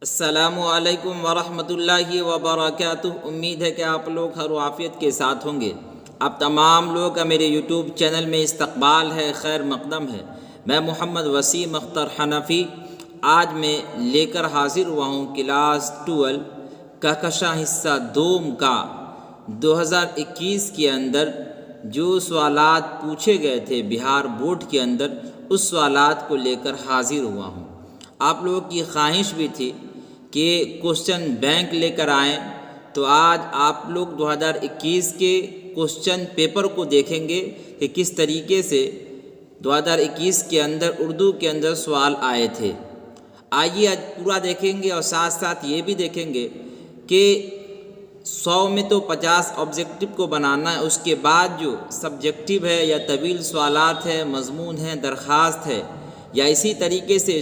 السلام علیکم ورحمۃ اللہ وبرکاتہ۔ امید ہے کہ آپ لوگ خیر و عافیت کے ساتھ ہوں گے۔ آپ تمام لوگ کا میرے یوٹیوب چینل میں استقبال ہے، خیر مقدم ہے۔ میں محمد وسیم اختر حنفی آج میں لے کر حاضر ہوا ہوں کلاس 12 کہکشاں حصہ دوم کا 2021 کے اندر جو سوالات پوچھے گئے تھے بہار بورڈ کے اندر، اس سوالات کو لے کر حاضر ہوا ہوں۔ آپ لوگوں کی خواہش بھی تھی کہ کوشچن بینک لے کر آئیں، تو آج آپ لوگ 2021 کے کوشچن پیپر کو دیکھیں گے کہ کس طریقے سے 2021 کے اندر اردو کے اندر سوال آئے تھے۔ آئیے آج پورا دیکھیں گے اور ساتھ ساتھ یہ بھی دیکھیں گے کہ 100 میں تو 50 آبجیکٹو کو بنانا ہے، اس کے بعد جو سبجیکٹیو ہے یا طویل سوالات ہے، مضمون ہے، درخواست ہے، یا اسی طریقے سے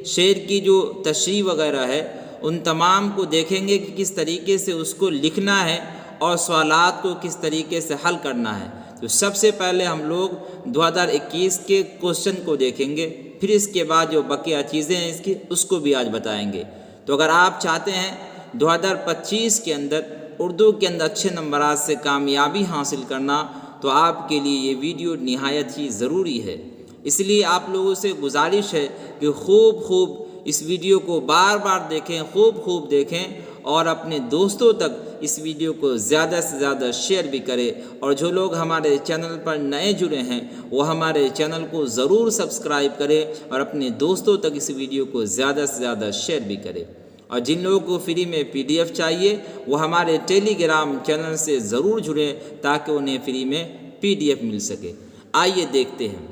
شعر کی جو تشریح وغیرہ ہے، ان تمام کو دیکھیں گے کہ کس طریقے سے اس کو لکھنا ہے اور سوالات کو کس طریقے سے حل کرنا ہے۔ تو سب سے پہلے ہم لوگ 2021 کے کوشچن کو دیکھیں گے، پھر اس کے بعد جو بقیہ چیزیں ہیں اس کو بھی آج بتائیں گے۔ تو اگر آپ چاہتے ہیں 2025 کے اندر اردو کے اندر اچھے نمبرات سے کامیابی حاصل کرنا، تو آپ کے لیے یہ ویڈیو نہایت ہی ضروری ہے۔ اس لیے آپ لوگوں سے گزارش ہے کہ خوب اس ویڈیو کو بار بار دیکھیں، خوب دیکھیں، اور اپنے دوستوں تک اس ویڈیو کو زیادہ سے زیادہ شیئر بھی کریں۔ اور جو لوگ ہمارے چینل پر نئے جڑے ہیں وہ ہمارے چینل کو ضرور سبسکرائب کریں اور اپنے دوستوں تک اس ویڈیو کو زیادہ سے زیادہ شیئر بھی کریں۔ اور جن لوگوں کو فری میں PDF چاہیے وہ ہمارے ٹیلی گرام چینل سے ضرور جڑیں تاکہ انہیں فری میں PDF مل سکے۔ آئیے دیکھتے ہیں۔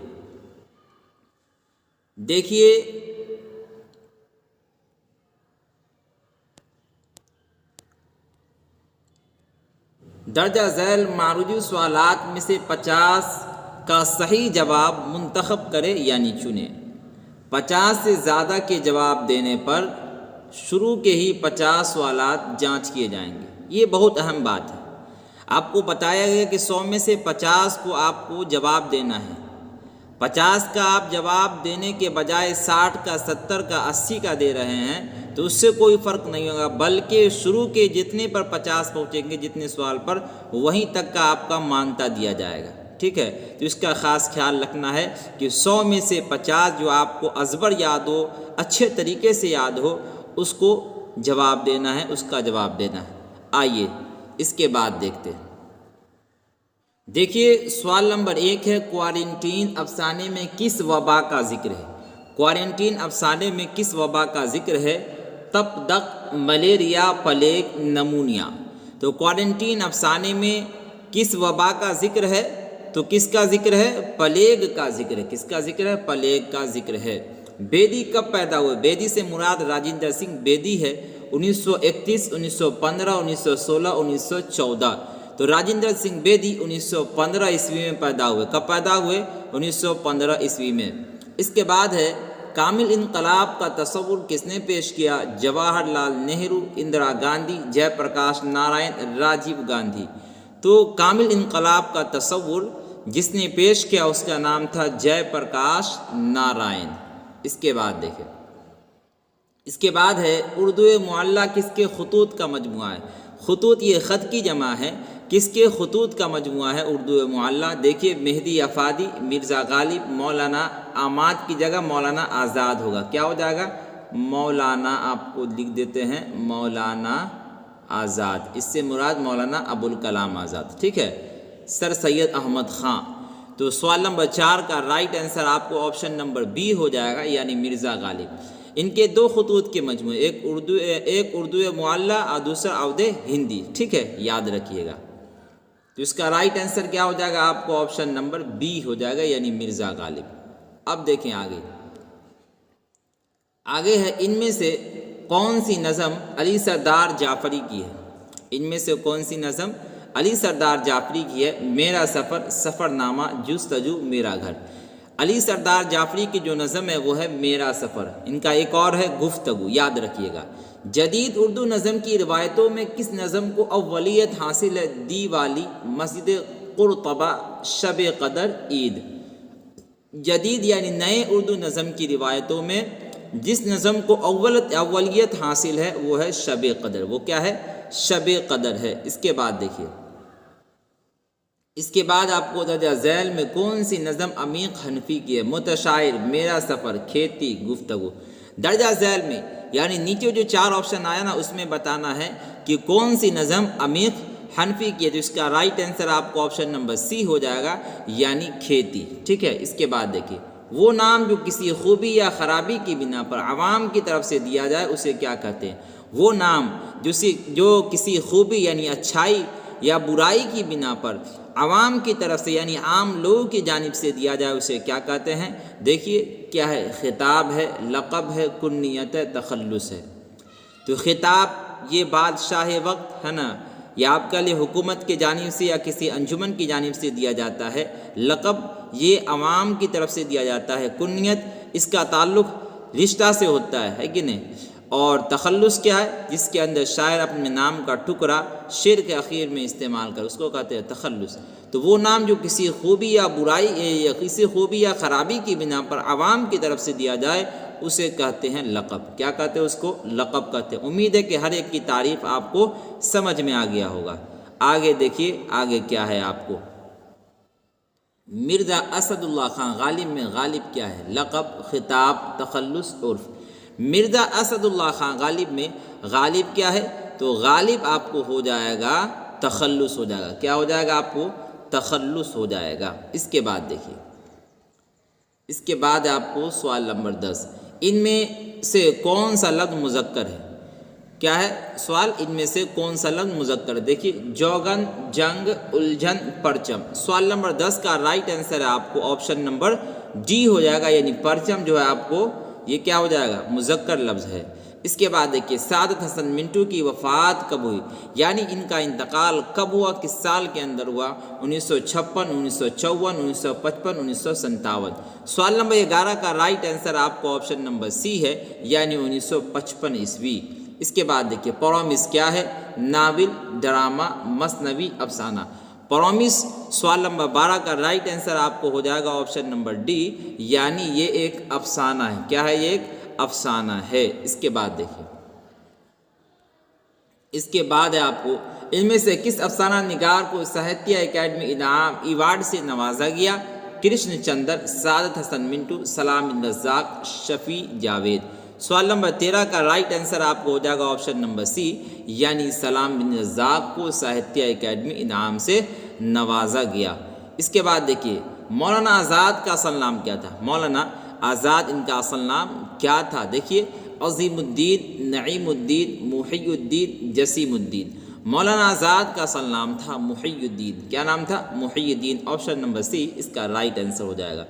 دیکھیے، درجہ ذیل معروض سوالات میں سے 50 کا صحیح جواب منتخب کرے یعنی چنے۔ 50 سے زیادہ کے جواب دینے پر شروع کے ہی 50 سوالات جانچ کیے جائیں گے۔ یہ بہت اہم بات ہے۔ آپ کو بتایا گیا کہ 100 میں سے 50 کو آپ کو جواب دینا ہے۔ 50 کا آپ جواب دینے کے بجائے 60 کا، 70 کا، 80 کا دے رہے ہیں تو اس سے کوئی فرق نہیں ہوگا، بلکہ شروع کے جتنے پر 50 پہنچیں گے، جتنے سوال پر، وہیں تک کا آپ کا مانتا دیا جائے گا۔ ٹھیک ہے، تو اس کا خاص خیال رکھنا ہے کہ 100 میں سے 50 جو آپ کو ازبر یاد ہو، اچھے طریقے سے یاد ہو، اس کو جواب دینا ہے، اس کا جواب دینا ہے۔ آئیے اس کے بعد دیکھتے ہیں۔ دیکھیے، سوال نمبر 1 ہے، کوارنٹین افسانے میں کس وبا کا ذکر ہے؟ کوارنٹین افسانے میں کس وبا کا ذکر ہے؟ تپ دق، ملیریا، پلیگ، نمونیا۔ تو کوارنٹین افسانے میں کس وبا کا ذکر ہے؟ تو کس کا ذکر ہے؟ پلیگ کا ذکر ہے۔ کس کا ذکر ہے؟ پلیگ کا ذکر ہے۔ بیدی کب پیدا ہوئے؟ بیدی سے مراد راجندر سنگھ بیدی ہے۔ 1931، 1915، 1916، 1914۔ تو راجندر سنگھ بیدی 1915 عیسوی میں پیدا ہوئے۔ کب پیدا ہوئے؟ 1915 عیسوی میں۔ اس کے بعد ہے، کامل انقلاب کا تصور کس نے پیش کیا؟ جواہر لال نہرو، اندرا گاندھی، جے پرکاش نارائن، راجیو گاندھی۔ تو کامل انقلاب کا تصور جس نے پیش کیا اس کا نام تھا جے پرکاش نارائن۔ اس کے بعد دیکھیں، اس کے بعد ہے، اردو معلّہ کس کے خطوط کا مجموعہ ہے؟ خطوط یہ خط کی جمع ہے، کس کے خطوط کا مجموعہ ہے اردو معلّہ؟ دیکھیے، مہدی افادی، مرزا غالب، مولانا آماد کی جگہ مولانا آزاد ہوگا۔ کیا ہو جائے گا؟ مولانا، آپ کو لکھ دیتے ہیں مولانا آزاد، اس سے مراد مولانا ابوالکلام آزاد۔ ٹھیک ہے، سر سید احمد خان۔ تو سوال نمبر 4 کا رائٹ آنسر آپ کو آپشن نمبر B ہو جائے گا، یعنی مرزا غالب۔ ان کے 2 خطوط کے مجموعے، ایک اردو معلّہ اور دوسرا عود ہندی۔ ٹھیک ہے، یاد رکھیے گا۔ تو اس کا رائٹ آنسر کیا ہو جائے گا؟ آپ کو آپشن نمبر B ہو جائے گا، یعنی مرزا غالب۔ اب دیکھیں آگے ہے، ان میں سے کون سی نظم علی سردار جعفری کی ہے؟ ان میں سے کون سی نظم علی سردار جعفری کی ہے؟ میرا سفر، سفر نامہ، جستجو، میرا گھر۔ علی سردار جعفری کی جو نظم ہے وہ ہے میرا سفر۔ ان کا ایک اور ہے گفتگو، یاد رکھیے گا۔ جدید اردو نظم کی روایتوں میں کس نظم کو اولیت حاصل ہے؟ دیوالی، مسجد قرطبہ، شب قدر، عید۔ جدید یعنی نئے اردو نظم کی روایتوں میں جس نظم کو اولیت حاصل ہے وہ ہے شب قدر. وہ کیا ہے؟ شب قدر ہے. اس کے بعد دیکھیے، اس کے بعد آپ کو درجہ ذیل میں کون سی نظم عمیق حنفی کی ہے؟ متشاعر، میرا سفر، کھیتی، گفتگو. درجہ ذیل میں یعنی نیچے جو 4 آپشن آیا نا، اس میں بتانا ہے کہ کون سی نظم عمیق حنفی کی ہے. تو اس کا رائٹ آنسر آپ کو آپشن نمبر سی ہو جائے گا، یعنی کھیتی. ٹھیک ہے. اس کے بعد دیکھیے، وہ نام جو کسی خوبی یا خرابی کی بنا پر عوام کی طرف سے دیا جائے اسے کیا کہتے ہیں؟ وہ نام جو کسی خوبی یعنی اچھائی یا برائی کی بنا پر عوام کی طرف سے یعنی عام لوگوں کی جانب سے دیا جائے اسے کیا کہتے ہیں؟ دیکھیے کیا ہے، خطاب ہے، لقب ہے، کنیت ہے، تخلص ہے. تو خطاب یہ بادشاہ وقت ہے نا، یہ آپ کے لیے حکومت کی جانب سے یا کسی انجمن کی جانب سے دیا جاتا ہے. لقب یہ عوام کی طرف سے دیا جاتا ہے. کنیت اس کا تعلق رشتہ سے ہوتا ہے کہ نہیں. اور تخلص کیا ہے؟ جس کے اندر شاعر اپنے نام کا ٹکڑا شعر کے اخیر میں استعمال کر، اس کو کہتے ہیں تخلص. تو وہ نام جو کسی خوبی یا برائی یا کسی خوبی یا خرابی کی بنا پر عوام کی طرف سے دیا جائے اسے کہتے ہیں لقب. کیا کہتے ہیں؟ اس کو لقب کہتے ہیں. امید ہے کہ ہر ایک کی تعریف آپ کو سمجھ میں آ گیا ہوگا. آگے دیکھیے آگے کیا ہے آپ کو. مرزا اسد اللہ خان غالب میں غالب کیا ہے؟ لقب، خطاب، تخلص، عرف. مرزا اسد اللہ خان غالب میں غالب کیا ہے؟ تو غالب آپ کو ہو جائے گا تخلص ہو جائے گا. کیا ہو جائے گا؟ آپ کو تخلص ہو جائے گا. اس کے بعد دیکھیے، اس کے بعد آپ کو سوال نمبر 10، ان میں سے کون سا لفظ مذکر ہے؟ کیا ہے سوال؟ ان میں سے کون سا لفظ مذکر ہے؟ دیکھیے، جوگن، جنگ، الجھن، پرچم. سوال نمبر 10 کا رائٹ آنسر ہے آپ کو آپشن نمبر ڈی ہو جائے گا، یعنی پرچم جو ہے آپ کو یہ کیا ہو جائے گا؟ مذکر لفظ ہے. اس کے بعد دیکھیے، سعادت حسن منٹو کی وفات کب ہوئی؟ یعنی ان کا انتقال کب ہوا، کس سال کے اندر ہوا؟ 1956، 1954، 1955، 1957. سوال نمبر 11 کا رائٹ آنسر آپ کو آپشن نمبر سی ہے، یعنی 1955 عیسوی. اس کے بعد دیکھیے، پرومس کیا ہے؟ ناول، ڈرامہ، مثنوی، افسانہ. پرومس سوال نمبر 12 کا رائٹ آنسر آپ کو ہو جائے گا آپشن نمبر ڈی، یعنی یہ ایک افسانہ ہے. کیا ہے؟ یہ ایک افسانہ ہے. اس کے بعد دیکھیے، اس کے بعد ہے آپ کو ان میں سے کس افسانہ نگار کو ساہتیہ اکیڈمی انعام ایوارڈ سے نوازا گیا؟ کرشن چندر، سعادت حسن منٹو، سلام بن رزاق، شفیع جاوید. سوال نمبر 13 کا رائٹ آنسر آپ کو ہو جائے گا آپشن نمبر سی، یعنی سلام بن رزاق کو ساہتیہ اکیڈمی انعام سے نوازا گیا. اس کے بعد دیکھیے، مولانا آزاد کا اصل نام کیا تھا؟ مولانا آزاد ان کا اصل نام کیا تھا؟ دیکھیے، عظیم الدین، نعیم الدین، محی الدین، جسیم الدین. مولانا آزاد کا اصل نام تھا محی الدین. کیا نام تھا؟ محی الدین. آپشن نمبر سی اس کا رائٹ آنسر ہو جائے گا.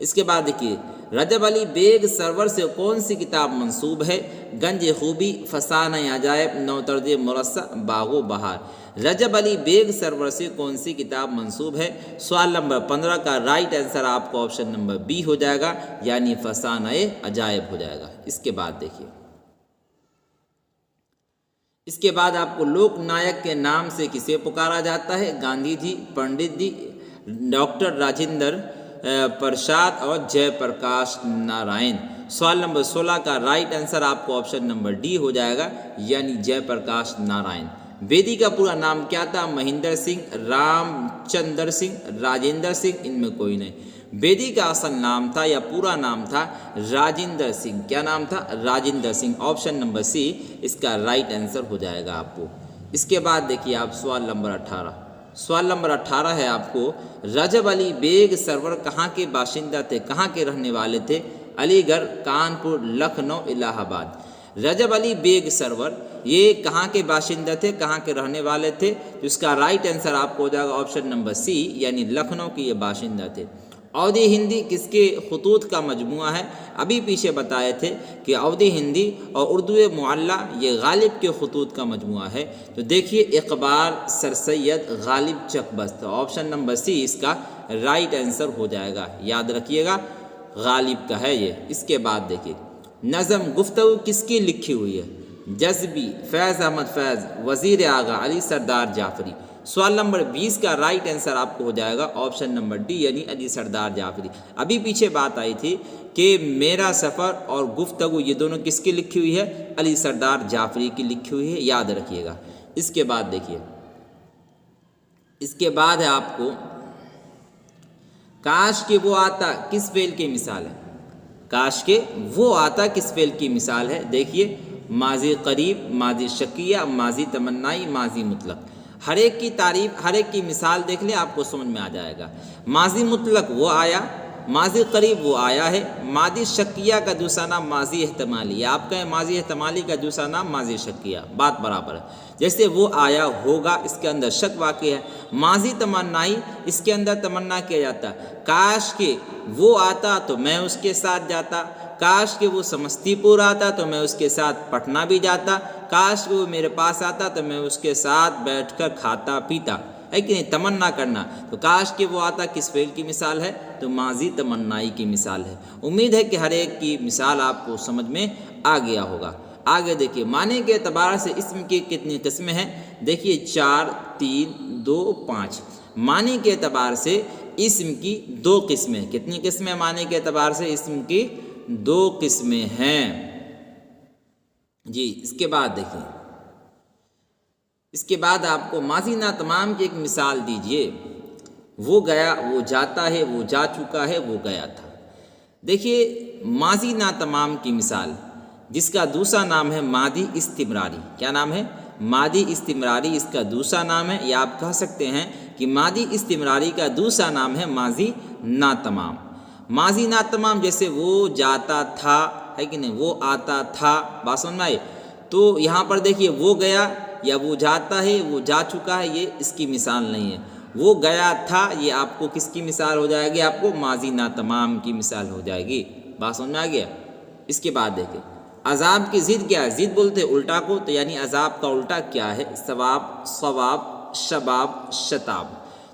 اس کے بعد دیکھیے، رجب علی بیگ سرور سے کون سی کتاب منسوب ہے؟ گنج خوبی، فسانہ عجائب، نو طرز مرصع، باغ و بہار. رجب علی بیگ سرور سے کون سی کتاب منسوب ہے؟ سوال نمبر 15 کا رائٹ آنسر آپ کو آپشن نمبر بی ہو جائے گا، یعنی فسانہ عجائب ہو جائے گا. اس کے بعد دیکھیے، اس کے بعد آپ کو لوک نائک کے نام سے کسے پکارا جاتا ہے؟ گاندھی جی، پنڈت جی، ڈاکٹر راجندر پرساد اور جے پرکاش نارائن. سوال نمبر 16 کا رائٹ آنسر آپ کو آپشن نمبر ڈی ہو جائے گا، یعنی جے پرکاش نارائن. بیدی کا پورا نام کیا تھا؟ مہندر سنگھ، رام چندر سنگھ، راجندر سنگھ. ان میں کوئی نہیں. بیدی کا اصل نام تھا یا پورا نام تھا راجندر سنگھ. کیا نام تھا؟ راجندر سنگھ. آپشن نمبر سی اس کا رائٹ آنسر ہو جائے گا آپ کو. اس کے بعد دیکھیے آپ سوال نمبر 18. سوال نمبر 18 ہے آپ کو، رجب علی بیگ سرور کہاں کے باشندہ تھے؟ کہاں کے رہنے والے تھے؟ علی گڑھ، کانپور، لکھنؤ، الہ آباد. رجب علی بیگ سرور یہ کہاں کے باشندہ تھے، کہاں کے رہنے والے تھے؟ تو اس کا رائٹ آنسر آپ کو ہو جائے گا آپشن نمبر سی، یعنی لکھنؤ کے یہ باشندہ تھے. اودھی ہندی کس کے خطوط کا مجموعہ ہے؟ ابھی پیچھے بتائے تھے کہ اودھی ہندی اور اردو معلّہ یہ غالب کے خطوط کا مجموعہ ہے. تو دیکھیے، اقبال، سر سید، غالب، چک بست. آپشن نمبر سی اس کا رائٹ آنسر ہو جائے گا. یاد رکھیے گا، غالب کا ہے یہ. اس کے بعد دیکھیے، نظم گفتگو کس کی لکھی ہوئی ہے؟ جذبی، فیض احمد فیض، وزیر اعلیٰ علی سردار جعفری. سوال نمبر 20 کا رائٹ آنسر آپ کو ہو جائے گا آپشن نمبر ڈی یعنی علی سردار جعفری۔ ابھی پیچھے بات آئی تھی کہ میرا سفر اور گفتگو یہ دونوں کس کی لکھی ہوئی ہے؟ علی سردار جعفری کی لکھی ہوئی ہے، یاد رکھیے گا۔ اس کے بعد دیکھیے، اس کے بعد ہے آپ کو کاش کہ وہ آتا کس فعل کی مثال ہے؟ کاش کہ وہ آتا کس فعل کی مثال ہے؟ دیکھیے، ماضی قریب، ماضی شکیہ، ماضی تمنائی، ماضی مطلق۔ ہر ایک کی تعریف، ہر ایک کی مثال دیکھ لیں، آپ کو سمجھ میں آ جائے گا۔ ماضی مطلق وہ آیا، ماضی قریب وہ آیا ہے، ماضی شکیہ کا دوسرا نام ماضی احتمالی ہے۔ آپ کہیں ماضی احتمالی کا دوسرا نام ماضی شکیہ، بات برابر ہے۔ جیسے وہ آیا ہوگا، اس کے اندر شک واقع ہے۔ ماضی تمنائی، اس کے اندر تمنا کیا جاتا، کاش کہ وہ آتا تو میں اس کے ساتھ جاتا، کاش کہ وہ سمستی پور آتا تو میں اس کے ساتھ پٹنہ بھی جاتا، کاش کہ وہ میرے پاس آتا تو میں اس کے ساتھ بیٹھ کر کھاتا پیتا، ہے کہ نہیں؟ تمنا کرنا۔ تو کاش کہ وہ آتا کس فعل کی مثال ہے؟ تو ماضی تمنائی کی مثال ہے۔ امید ہے کہ ہر ایک کی مثال آپ کو سمجھ میں آ گیا ہوگا۔ آگے دیکھیے، معنی کے اعتبار سے اسم کی کتنی قسمیں ہیں؟ دیکھیے 4 3 2 5۔ معنی کے اعتبار سے اسم کی 2 قسمیں۔ کتنی قسمیں معنی کے اعتبار سے؟ اسم کی 2 قسمیں ہیں جی۔ اس کے بعد دیکھیے، اس کے بعد آپ کو ماضی ناتمام کی ایک مثال دیجئے۔ وہ گیا، وہ جاتا ہے، وہ جا چکا ہے، وہ گیا تھا۔ دیکھیے، ماضی ناتمام کی مثال جس کا دوسرا نام ہے ماضی استمراری۔ کیا نام ہے؟ ماضی استمراری اس کا دوسرا نام ہے، یا آپ کہہ سکتے ہیں کہ ماضی استمراری کا دوسرا نام ہے ماضی ناتمام۔ ماضی ناتمام جیسے وہ جاتا تھا، ہے کہ نہیں؟ وہ آتا تھا، بات سمجھ میں آئی؟ تو یہاں پر دیکھیے، وہ گیا یا وہ جاتا ہے، وہ جا چکا ہے، یہ اس کی مثال نہیں ہے۔ وہ گیا تھا، یہ آپ کو کس کی مثال ہو جائے گی؟ آپ کو ماضی ناتمام کی مثال ہو جائے گی۔ بات سمجھ میں آ گیا؟ اس کے بعد دیکھیں، عذاب کی ضد کیا ہے؟ ضد بولتے الٹا کو، تو یعنی عذاب کا الٹا کیا ہے؟ ثواب، صواب، شباب، شتاب۔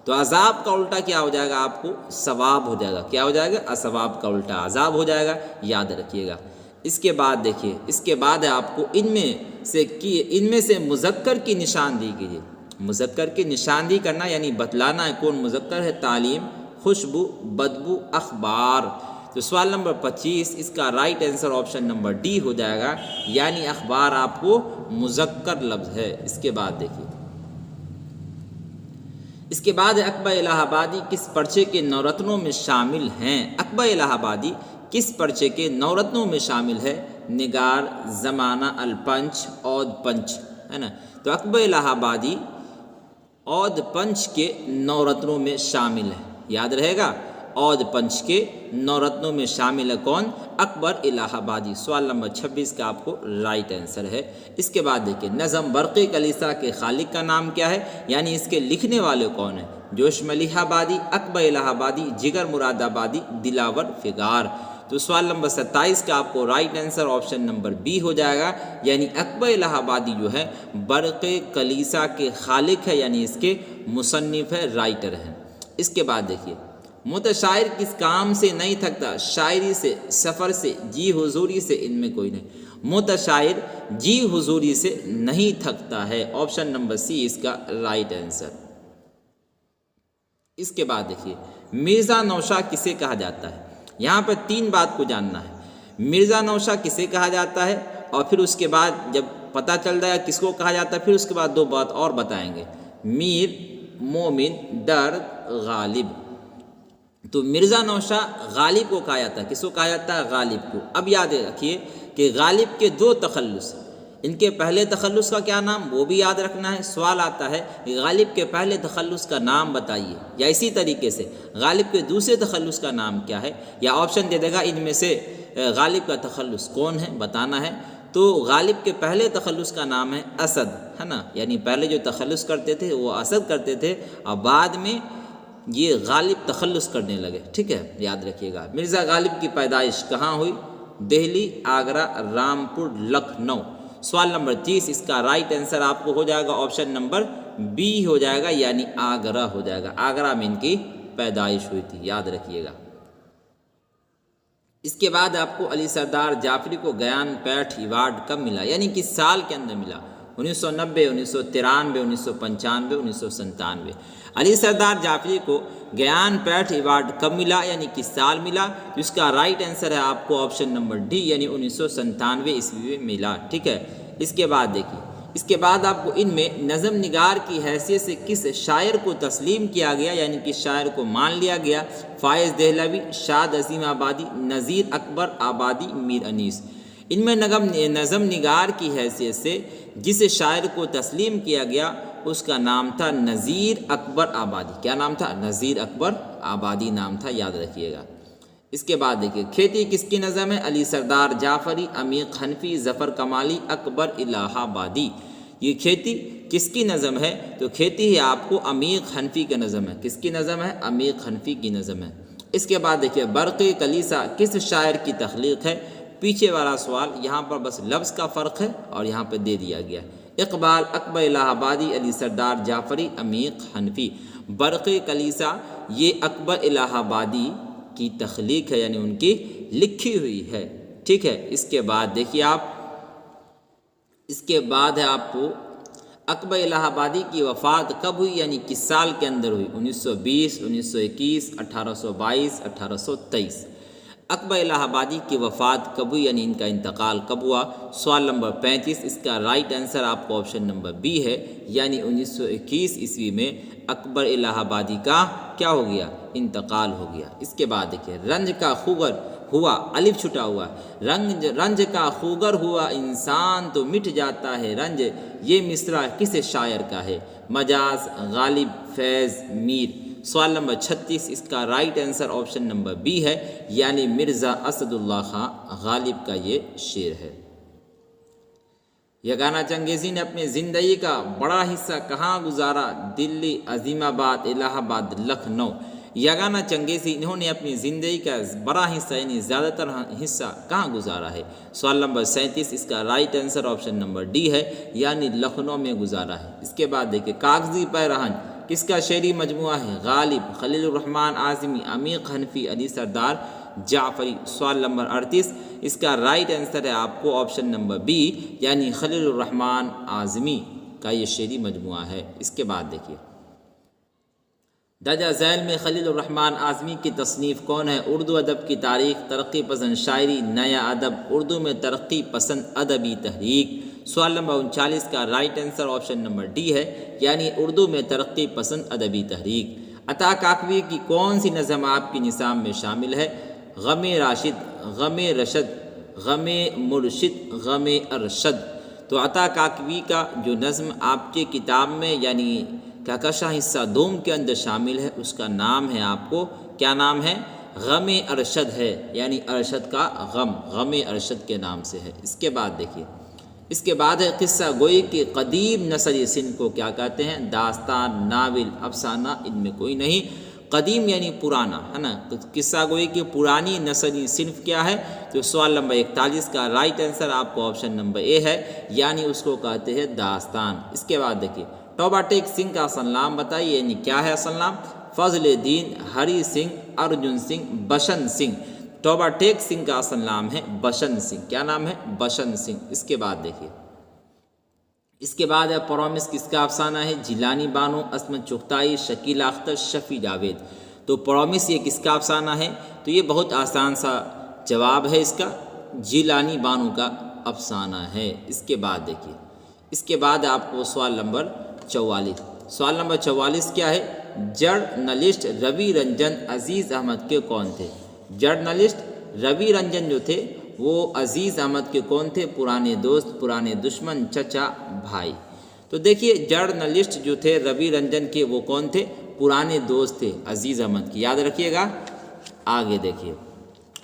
تو عذاب کا الٹا کیا ہو جائے گا؟ آپ کو ثواب ہو جائے گا۔ کیا ہو جائے گا؟ ثواب کا الٹا عذاب ہو جائے گا، یاد رکھیے گا۔ اس کے بعد دیکھیے، اس کے بعد ہے آپ کو ان میں سے مذکر کی نشاندہی کیجیے۔ مذکر کی نشاندہی کرنا یعنی بتلانا ہے کون مذکر ہے۔ تعلیم، خوشبو، بدبو، اخبار۔ تو سوال نمبر 25 اس کا right answer option number D ہو جائے گا، یعنی اخبار آپ کو مذکر لفظ ہے۔ اس کے بعد دیکھیے، اس کے بعد اقبا الہ آبادی کس پرچے کے نورتنوں میں شامل ہیں؟ اقبا الہ آبادی کس پرچے کے نورتنوں میں شامل ہے؟ نگار، زمانہ، الپنچ، اودھ پنچ، ہے نا؟ تو اقبا الہ آبادی اودھ پنچ کے نورتنوں میں شامل ہے، یاد رہے گا۔ اودھ پنچ کے نورتنوں میں شامل ہے کون؟ اکبر الہ آبادی۔ سوال نمبر 26 کا آپ کو رائٹ آنسر ہے۔ اس کے بعد دیکھیں، نظم برق کلیسا کے خالق کا نام کیا ہے؟ یعنی اس کے لکھنے والے کون ہیں؟ جوش ملیح آبادی، اکبر الہ آبادی، جگر مراد آبادی، دلاور فگار۔ تو سوال نمبر 27 کا آپ کو right answer option number B ہو جائے گا، یعنی اکبر الہ آبادی جو ہے برق کلیسا کے خالق ہے، یعنی اس کے مصنف ہے، رائٹر ہیں۔ اس کے بعد دیکھیے، متشاعر کس کام سے نہیں تھکتا؟ شاعری سے، سفر سے، جی حضوری سے، ان میں کوئی نہیں۔ متشاعر جی حضوری سے نہیں تھکتا ہے، آپشن نمبر سی اس کا رائٹ آنسر۔ اس کے بعد دیکھیے، مرزا نوشا کسے کہا جاتا ہے؟ یہاں پر 3 بات کو جاننا ہے۔ مرزا نوشا کسے کہا جاتا ہے، اور پھر اس کے بعد جب پتہ چل جائے کس کو کہا جاتا ہے، پھر اس کے بعد 2 بات اور بتائیں گے، میر، مومن، درد، غالب۔ تو مرزا نوشا غالب کو کہا جاتا ہے، کس کو کہا جاتا ہے؟ غالب کو۔ اب یاد رکھیے کہ غالب کے 2 تخلص، ان کے پہلے تخلص کا کیا نام، وہ بھی یاد رکھنا ہے۔ سوال آتا ہے کہ غالب کے پہلے تخلص کا نام بتائیے، یا اسی طریقے سے غالب کے دوسرے تخلص کا نام کیا ہے، یا آپشن دے دے گا ان میں سے غالب کا تخلص کون ہے، بتانا ہے۔ تو غالب کے پہلے تخلص کا نام ہے اسد، ہے نا؟ یعنی پہلے جو تخلص کرتے تھے وہ اسد کرتے تھے، اور بعد میں یہ غالب تخلص کرنے لگے، ٹھیک ہے، یاد رکھیے گا۔ مرزا غالب کی پیدائش کہاں ہوئی؟ دہلی، آگرہ، رامپور، لکھنؤ۔ سوال نمبر 30 اس کا رائٹ آنسر آپ کو ہو جائے گا آپشن نمبر بی ہو جائے گا، یعنی آگرہ ہو جائے گا۔ آگرہ میں ان کی پیدائش ہوئی تھی، یاد رکھیے گا۔ اس کے بعد آپ کو علی سردار جعفری کو گیان پیٹھ ایوارڈ کب ملا، یعنی کس سال کے اندر ملا؟ 1990, 1993, 1995, 1997۔ علی سردار جعفری کو گیان پیٹھ ایوارڈ کب ملا یعنی کس سال ملا؟ تو اس کا رائٹ آنسر ہے آپ کو آپشن نمبر ڈی یعنی 1997 عیسوی میں ملا، ٹھیک ہے۔ اس کے بعد دیکھیے، اس کے بعد آپ کو ان میں نظم نگار کی حیثیت سے کس شاعر کو تسلیم کیا گیا یعنی کس شاعر کو مان لیا گیا؟ فائز دہلوی، شاد عظیم آبادی، نذیر اکبر آبادی، میر انیس۔ ان میں نظم نگار کی حیثیت سے جس شاعر کو تسلیم کیا گیا اس کا نام تھا نذیر اکبر آبادی۔ کیا نام تھا؟ نذیر اکبر آبادی نام تھا، یاد رکھیے گا۔ اس کے بعد دیکھیے، کھیتی کس کی نظم ہے؟ علی سردار جعفری، عمیق حنفی، ظفر کمالی، اکبر الہ آبادی۔ یہ کھیتی کس کی نظم ہے؟ تو کھیتی ہے آپ کو عمیق حنفی کا نظم ہے۔ کس کی نظم ہے؟ عمیق حنفی کی نظم ہے۔ اس کے بعد دیکھیے، برق کلیسا کس شاعر کی تخلیق ہے؟ پیچھے والا سوال یہاں پر بس لفظ کا فرق ہے اور یہاں پہ دے دیا گیا، اقبال، اکبر الہ آبادی، علی سردار جعفری، عمیق حنفی۔ برق کلیسا یہ اکبر الہ آبادی کی تخلیق ہے یعنی ان کی لکھی ہوئی ہے، ٹھیک ہے۔ اس کے بعد دیکھیے آپ، اس کے بعد ہے آپ کو اکبر الہ آبادی کی وفات کب ہوئی یعنی کس سال کے اندر ہوئی؟ 1920، 1921، 1822، 1823۔ اکبر الہ آبادی کی وفات کب ہوئی یعنی ان کا انتقال کب ہوا؟ سوال نمبر 35، اس کا رائٹ آنسر آپ کو آپشن نمبر بی ہے یعنی 1921 عیسوی میں اکبر الہ آبادی کا کیا ہو گیا؟ انتقال ہو گیا۔ اس کے بعد دیکھیے، رنج کا خوگر ہوا، الف چھٹا ہوا، رنج کا خوگر ہوا انسان تو مٹ جاتا ہے رنج، یہ مصرع کس شاعر کا ہے؟ مجاز، غالب، فیض، میر۔ سوال نمبر 36، اس کا right answer option number be ہے یعنی مرزا اسد اللہ خان غالب کا یہ شعر ہے۔ یگانہ چنگیزی نے اپنی زندگی کا بڑا حصہ کہاں گزارا؟ دلی، عظیم آباد، الہ آباد، لکھنؤ۔ یگانہ چنگیزی انہوں نے اپنی زندگی کا بڑا حصہ یعنی زیادہ تر حصہ کہاں گزارا ہے؟ سوال نمبر 37، اس کا right answer option number D ہے یعنی لکھنؤ میں گزارا ہے۔ اس کے بعد دیکھیں، کاغذی پیرہن کس کا شعری مجموعہ ہے؟ غالب، خلیل الرحمن اعظمی، عمیق حنفی، علی سردار جعفری۔ سوال نمبر 38، اس کا رائٹ آنسر ہے آپ کو آپشن نمبر بی یعنی خلیل الرحمن اعظمی کا یہ شعری مجموعہ ہے۔ اس کے بعد دیکھیے، درجہ ذیل میں خلیل الرحمن اعظمی کی تصنیف کون ہے؟ اردو ادب کی تاریخ، ترقی پسند شاعری، نیا ادب، اردو میں ترقی پسند ادبی تحریک۔ سوال نمبر 39 کا right answer option number D ہے یعنی اردو میں ترقی پسند ادبی تحریک۔ عطا کاکوی کی کون سی نظم آپ کی نصاب میں شامل ہے؟ غم راشد، غم رشد، غم مرشد، غم ارشد۔ تو عطا کاکوی کا جو نظم آپ کے کتاب میں یعنی کہکشاں حصہ دوم کے اندر شامل ہے اس کا نام ہے آپ کو کیا نام ہے؟ غم ارشد ہے یعنی ارشد کا غم، غم ارشد کے نام سے ہے۔ اس کے بعد دیکھیے، اس کے بعد ہے قصہ گوئی کی قدیم نثری صنف کو کیا کہتے ہیں؟ داستان، ناول، افسانہ، ان میں کوئی نہیں۔ قدیم یعنی پرانا ہے نا، قصہ گوئی کی پرانی نثری صنف کیا ہے؟ تو سوال نمبر 41 کا رائٹ آنسر آپ کو آپشن نمبر اے ہے یعنی اس کو کہتے ہیں داستان۔ اس کے بعد دیکھیے، ٹوبا ٹیک سنگھ کا اصل نام بتائیے یعنی کیا ہے اصل نام؟ فضل دین، ہری سنگھ، ارجن سنگھ، بشن سنگھ۔ ٹوبا ٹیک سنگھ کا اصل نام ہے بشن سنگھ۔ کیا نام ہے؟ بشن سنگھ۔ اس کے بعد دیکھیے، اس کے بعد ہے پرومس کس کا افسانہ ہے؟ جیلانی بانو، عصمت چغتائی، شکیل اختر، شفیع جاوید۔ تو پرومس یہ کس کا افسانہ ہے؟ تو یہ بہت آسان سا جواب ہے اس کا، جیلانی بانو کا افسانہ ہے۔ اس کے بعد دیکھیے، اس کے بعد آپ کو سوال نمبر 44۔ سوال نمبر 44 کیا ہے؟ جرنلسٹ روی رنجن عزیز احمد کے کون تھے؟ جرنلسٹ روی رنجن جو تھے وہ عزیز احمد کے کون تھے؟ پرانے دوست، پرانے دشمن، چچا، بھائی۔ تو دیکھیے، جرنلسٹ جو تھے روی رنجن کے وہ کون تھے؟ پرانے دوست تھے عزیز احمد کی، یاد رکھیے گا۔ آگے دیکھیے،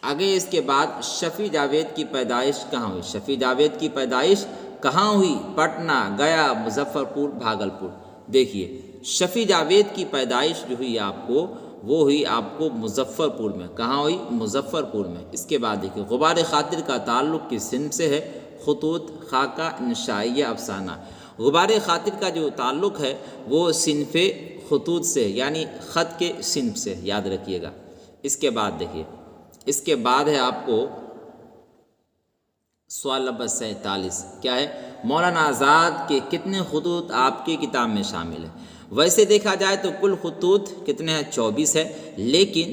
آگے اس کے بعد شفیع جاوید کی پیدائش کہاں ہوئی؟ شفیع جاوید کی پیدائش کہاں ہوئی؟ پٹنہ، گیا، مظفر پور، بھاگلپور۔ دیکھیے، شفیع جاوید کی پیدائش جو ہوئی آپ کو وہ ہوئی آپ کو مظفر پور میں۔ کہاں ہوئی؟ مظفر پور میں۔ اس کے بعد دیکھیے، غبار خاطر کا تعلق کس صنف سے ہے؟ خطوط، خاکہ، انشائیہ، افسانہ۔ غبار خاطر کا جو تعلق ہے وہ صنف خطوط سے یعنی خط کے صنف سے، یاد رکھیے گا۔ اس کے بعد دیکھیے، اس کے بعد ہے آپ کو سوال نمبر 47 کیا ہے؟ مولانا آزاد کے کتنے خطوط آپ کی کتاب میں شامل ہیں؟ ویسے دیکھا جائے تو کل خطوط کتنے ہیں؟ 24 ہے، لیکن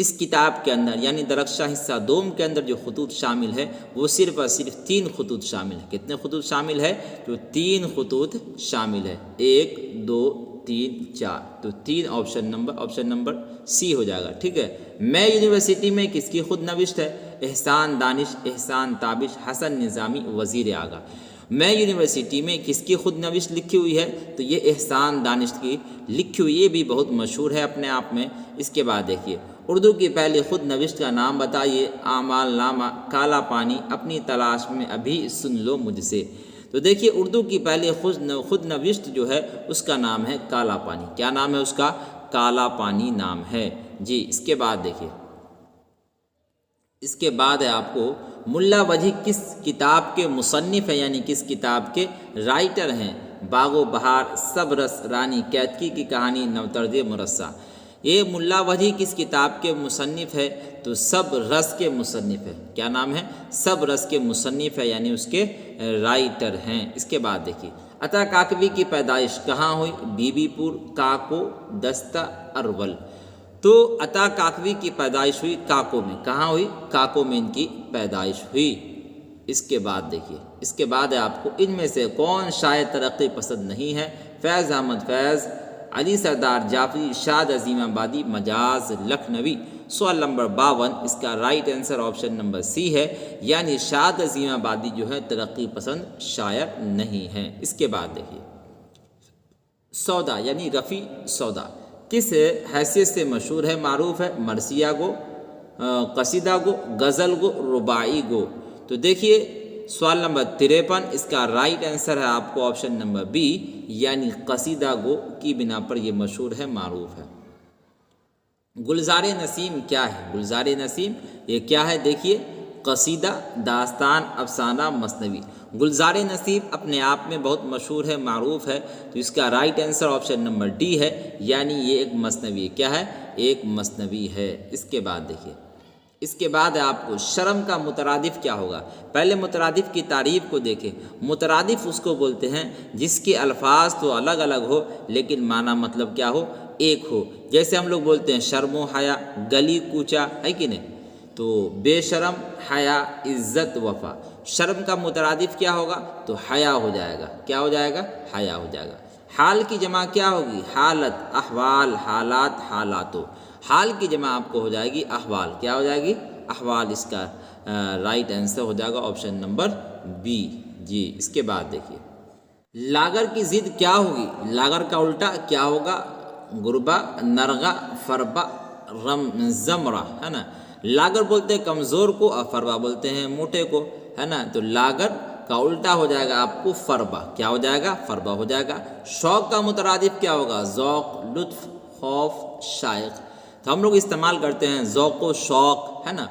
اس کتاب کے اندر یعنی درخشہ حصہ دوم کے اندر جو خطوط شامل ہے وہ صرف اور صرف 3 خطوط شامل ہے۔ کتنے خطوط شامل ہے؟ جو 3 خطوط شامل ہے، 1 2 3 4، تو 3 آپشن نمبر سی ہو جائے گا، ٹھیک ہے۔ میں یونیورسٹی میں کس کی خود نوشت ہے؟ احسان دانش، احسان تابش، حسن نظامی، وزیر آغا۔ میں یونیورسٹی میں کس کی خود نوشت لکھی ہوئی ہے؟ تو یہ احسان دانش کی لکھی ہوئی، یہ بھی بہت مشہور ہے اپنے آپ میں۔ اس کے بعد دیکھیے اردو کی پہلی خود نوشت کا نام بتائیے؟ اعمال نامہ، کالا پانی، اپنی تلاش میں، ابھی سن لو مجھ سے۔ تو دیکھیے اردو کی پہلی خود نوشت جو ہے اس کا نام ہے کالا پانی۔ کیا نام ہے اس کا؟ کالا پانی نام ہے جی۔ اس کے بعد دیکھیے، اس کے بعد ہے آپ کو ملا وجی کس کتاب کے مصنف ہیں، یعنی کس کتاب کے رائٹر ہیں؟ باغ و بہار، سب رس، رانی کیتکی کی کہانی، نوترد مرصع۔ یہ ملا وجی کس کتاب کے مصنف ہے؟ تو سب رس کے مصنف ہے۔ کیا نام ہے؟ سب رس کے مصنف ہے، یعنی اس کے رائٹر ہیں۔ اس کے بعد دیکھیے عطا کاکوی کی پیدائش کہاں ہوئی؟ بی بی پور، کاکو، دستہ، ارول۔ تو عطا کاکوی کی پیدائش ہوئی کاکو میں۔ کہاں ہوئی؟ کاکو میں ان کی پیدائش ہوئی۔ اس کے بعد دیکھیے، اس کے بعد ہے آپ کو ان میں سے کون شاعر ترقی پسند نہیں ہے؟ فیض احمد فیض، علی سردار جعفری، شاد عظیم آبادی، مجاز لکھنوی۔ سوال نمبر 52 اس کا رائٹ آنسر آپشن نمبر سی ہے، یعنی شاد عظیم آبادی جو ہے ترقی پسند شاعر نہیں ہے۔ اس کے بعد دیکھیے سودا یعنی رفیع سودا کس حیثیت سے مشہور ہے، معروف ہے؟ مرثیہ گو، قصیدہ گو، غزل گو، رباعی گو۔ تو دیکھیے سوال نمبر 53 اس کا رائٹ آنسر ہے آپ کو آپشن نمبر بی، یعنی قصیدہ گو کی بنا پر یہ مشہور ہے، معروف ہے۔ گلزار نسیم کیا ہے؟ گلزار نسیم یہ کیا ہے؟ دیکھیے قصیدہ، داستان، افسانہ، مثنوی۔ گلزار نسیم اپنے آپ میں بہت مشہور ہے، معروف ہے، تو اس کا right answer option number D ہے، یعنی یہ ایک مثنوی۔ کیا ہے؟ ایک مثنوی ہے۔ اس کے بعد دیکھیے، اس کے بعد آپ کو شرم کا مترادف کیا ہوگا؟ پہلے مترادف کی تعریف کو دیکھیں۔ مترادف اس کو بولتے ہیں جس کے الفاظ تو الگ الگ ہو لیکن معنی مطلب کیا ہو؟ ایک ہو۔ جیسے ہم لوگ بولتے ہیں شرم و حیا، گلی کوچا، ہے کہ نہیں؟ تو بے شرم، حیا، عزت، وفا۔ شرم کا مترادف کیا ہوگا؟ تو حیا ہو جائے گا۔ کیا ہو جائے گا؟ حیا ہو جائے گا۔ حال کی جمع کیا ہوگی؟ حالت، احوال، حالات، حالاتو۔ حال کی جمع آپ کو ہو جائے گی احوال۔ کیا ہو جائے گی؟ احوال۔ اس کا رائٹ آنسر ہو جائے گا آپشن نمبر بی جی۔ اس کے بعد دیکھیے لاغر کی ضد کیا ہوگی؟ لاغر کا الٹا کیا ہوگا؟ غربا، نرغا، فربا، زمرہ، ہے نا؟ لاغر بولتے ہیں کمزور کو اور فربا بولتے ہیں موٹے کو، ہے نا؟ تو لاغر کا الٹا ہو جائے گا آپ کو فربا۔ کیا ہو جائے گا؟ فربا ہو جائے گا۔ شوق کا مترادف کیا ہوگا؟ ذوق، لطف، خوف، شائق۔ تو ہم لوگ استعمال کرتے ہیں ذوق و شوق، ہے نا؟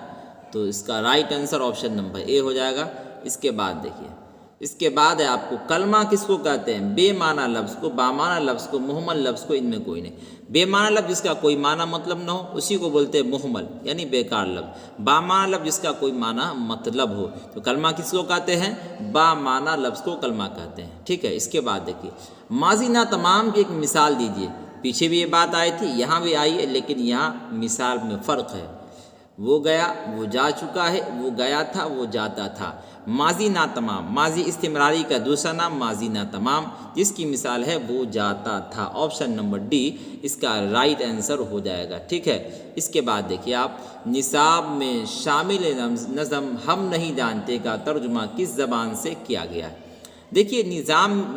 تو اس کا رائٹ آنسر آپشن نمبر اے ہو جائے گا۔ اس کے بعد دیکھیے، اس کے بعد ہے آپ کو کلمہ کس کو کہتے ہیں؟ بے معنی لفظ کو، بامعنی لفظ کو، مہمل لفظ کو، ان میں کوئی نہیں۔ بے معنی لفظ جس کا کوئی معنی مطلب نہ ہو اسی کو بولتے ہیں مہمل، یعنی بیکار لفظ۔ بامعنی لفظ جس کا کوئی معنی مطلب ہو، تو کلمہ کس کو کہتے ہیں؟ بامعنی لفظ کو کلمہ کہتے ہیں، ٹھیک ہے۔ اس کے بعد دیکھیے ماضی نہ تمام کی ایک مثال دیجیے۔ پیچھے بھی یہ بات آئی تھی، یہاں بھی آئی ہے، لیکن یہاں مثال میں فرق ہے۔ وہ گیا، وہ جا چکا ہے، وہ گیا تھا، وہ جاتا تھا۔ ماضی نا تمام، ماضی استمراری کا دوسرا نام ماضی نا تمام، جس کی مثال ہے وہ جاتا تھا۔ آپشن نمبر ڈی اس کا رائٹ آنسر ہو جائے گا، ٹھیک ہے۔ اس کے بعد دیکھیے آپ نصاب میں شامل نظم ہم نہیں جانتے کا ترجمہ کس زبان سے کیا گیا ہے؟ دیکھیے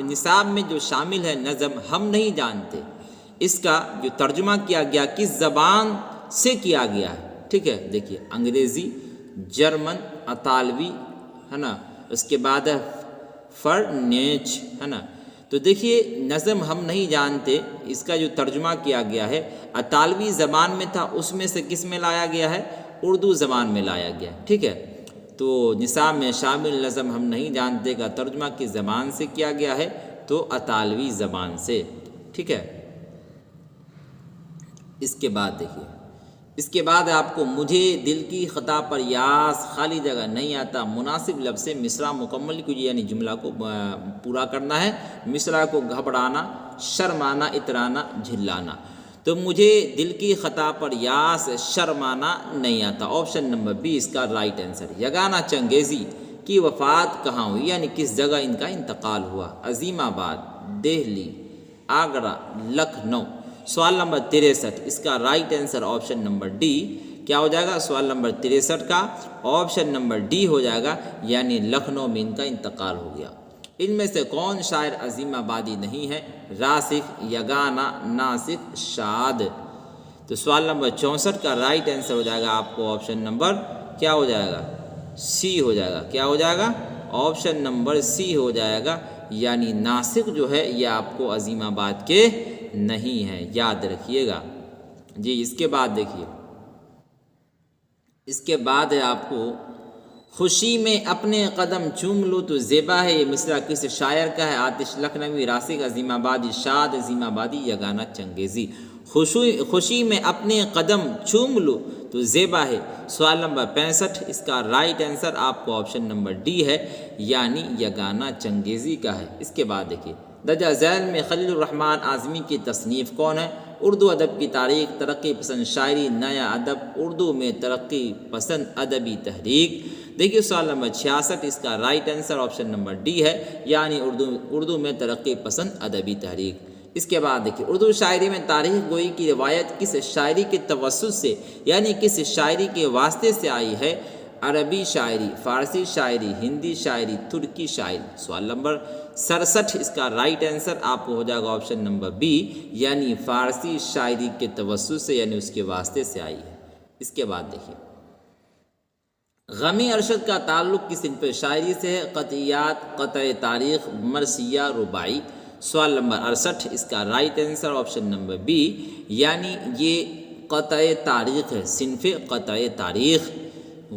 نصاب میں جو شامل ہے نظم ہم نہیں جانتے، اس کا جو ترجمہ کیا گیا کس زبان سے کیا گیا ہے؟ ٹھیک ہے، دیکھیے انگریزی، جرمن، اطالوی، ہے نا؟ اس کے بعد ہے فرنیچ، ہے نا؟ تو دیکھیے نظم ہم نہیں جانتے اس کا جو ترجمہ کیا گیا ہے اطالوی زبان میں تھا، اس میں سے کس میں لایا گیا ہے؟ اردو زبان میں لایا گیا، ٹھیک ہے۔ تو نصاب میں شامل نظم ہم نہیں جانتے کا ترجمہ کس زبان سے کیا گیا ہے؟ تو اطالوی زبان سے، ٹھیک ہے۔ اس کے بعد دیکھیے اس کے بعد آپ کو مجھے دل کی خطا پر یاس خالی جگہ نہیں آتا مناسب لفظ سے مصرع مکمل کیجیے، یعنی جملہ کو پورا کرنا ہے۔ مصرع کو گھبرانا، شرمانا، اترانا، جھلانا۔ تو مجھے دل کی خطا پر یاس شرمانا نہیں آتا، آپشن نمبر بی اس کا رائٹ آنسر۔ یگانہ چنگیزی کی وفات کہاں ہوئی، یعنی کس جگہ ان کا انتقال ہوا؟ عظیم آباد، دہلی، آگرہ، لکھنؤ۔ سوال نمبر 63 اس کا right answer option number D کیا ہو جائے گا؟ سوال نمبر 63 کا آپشن نمبر ڈی ہو جائے گا، یعنی لکھنؤ میں ان کا انتقال ہو گیا۔ ان میں سے کون شاعر عظیم آبادی نہیں ہے؟ راسخ، یگانہ، ناسخ، شاد۔ تو سوال نمبر 64 کا رائٹ آنسر ہو جائے گا آپ کو آپشن نمبر کیا ہو جائے گا؟ سی ہو جائے گا۔ کیا ہو جائے گا؟ آپشن نمبر سی ہو جائے گا، یعنی ناسخ جو ہے یہ آپ کو عظیم آباد کے نہیں ہے، یاد رکھیے گا جی۔ اس کے بعد دیکھیے، اس کے بعد ہے آپ کو خوشی میں اپنے قدم چوم لو تو زیبا ہے، یہ مصرع کس شاعر کا ہے؟ آتش لکھنوی، راسخ، عظیم آبادی، شاد، عظیم آبادی، یگانہ چنگیزی۔ خوشی میں اپنے قدم چوم لو تو زیبا ہے۔ سوال نمبر 65 اس کا رائٹ آنسر آپ کو آپشن نمبر ڈی ہے، یعنی یگانہ چنگیزی کا ہے۔ اس کے بعد دیکھیے، درجہ ذیل میں خلیل الرحمن اعظمی کی تصنیف کون ہے؟ اردو ادب کی تاریخ، ترقی پسند شاعری، نیا ادب، اردو میں ترقی پسند ادبی تحریک۔ دیکھیے سوال نمبر 66 اس کا right answer option number D ہے، یعنی اردو میں ترقی پسند ادبی تحریک۔ اس کے بعد دیکھیے، اردو شاعری میں تاریخ گوئی کی روایت کس شاعری کے توسط سے، یعنی کس شاعری کے واسطے سے آئی ہے؟ عربی شاعری، فارسی شاعری، ہندی شاعری، ترکی شاعری۔ سوال نمبر 67 اس کا رائٹ آنسر آپ کو ہو جائے گا آپشن نمبر بی، یعنی فارسی شاعری کے توسط سے، یعنی اس کے واسطے سے آئی ہے۔ اس کے بعد دیکھیے، غمی ارشد کا تعلق کس صنف شاعری سے ہے؟ قطعیات، قطع تاریخ، مرثیہ، رباعی۔ سوال نمبر 68 اس کا right answer option number be, یعنی یہ قطع تاریخ ہے، صنف قطع تاریخ۔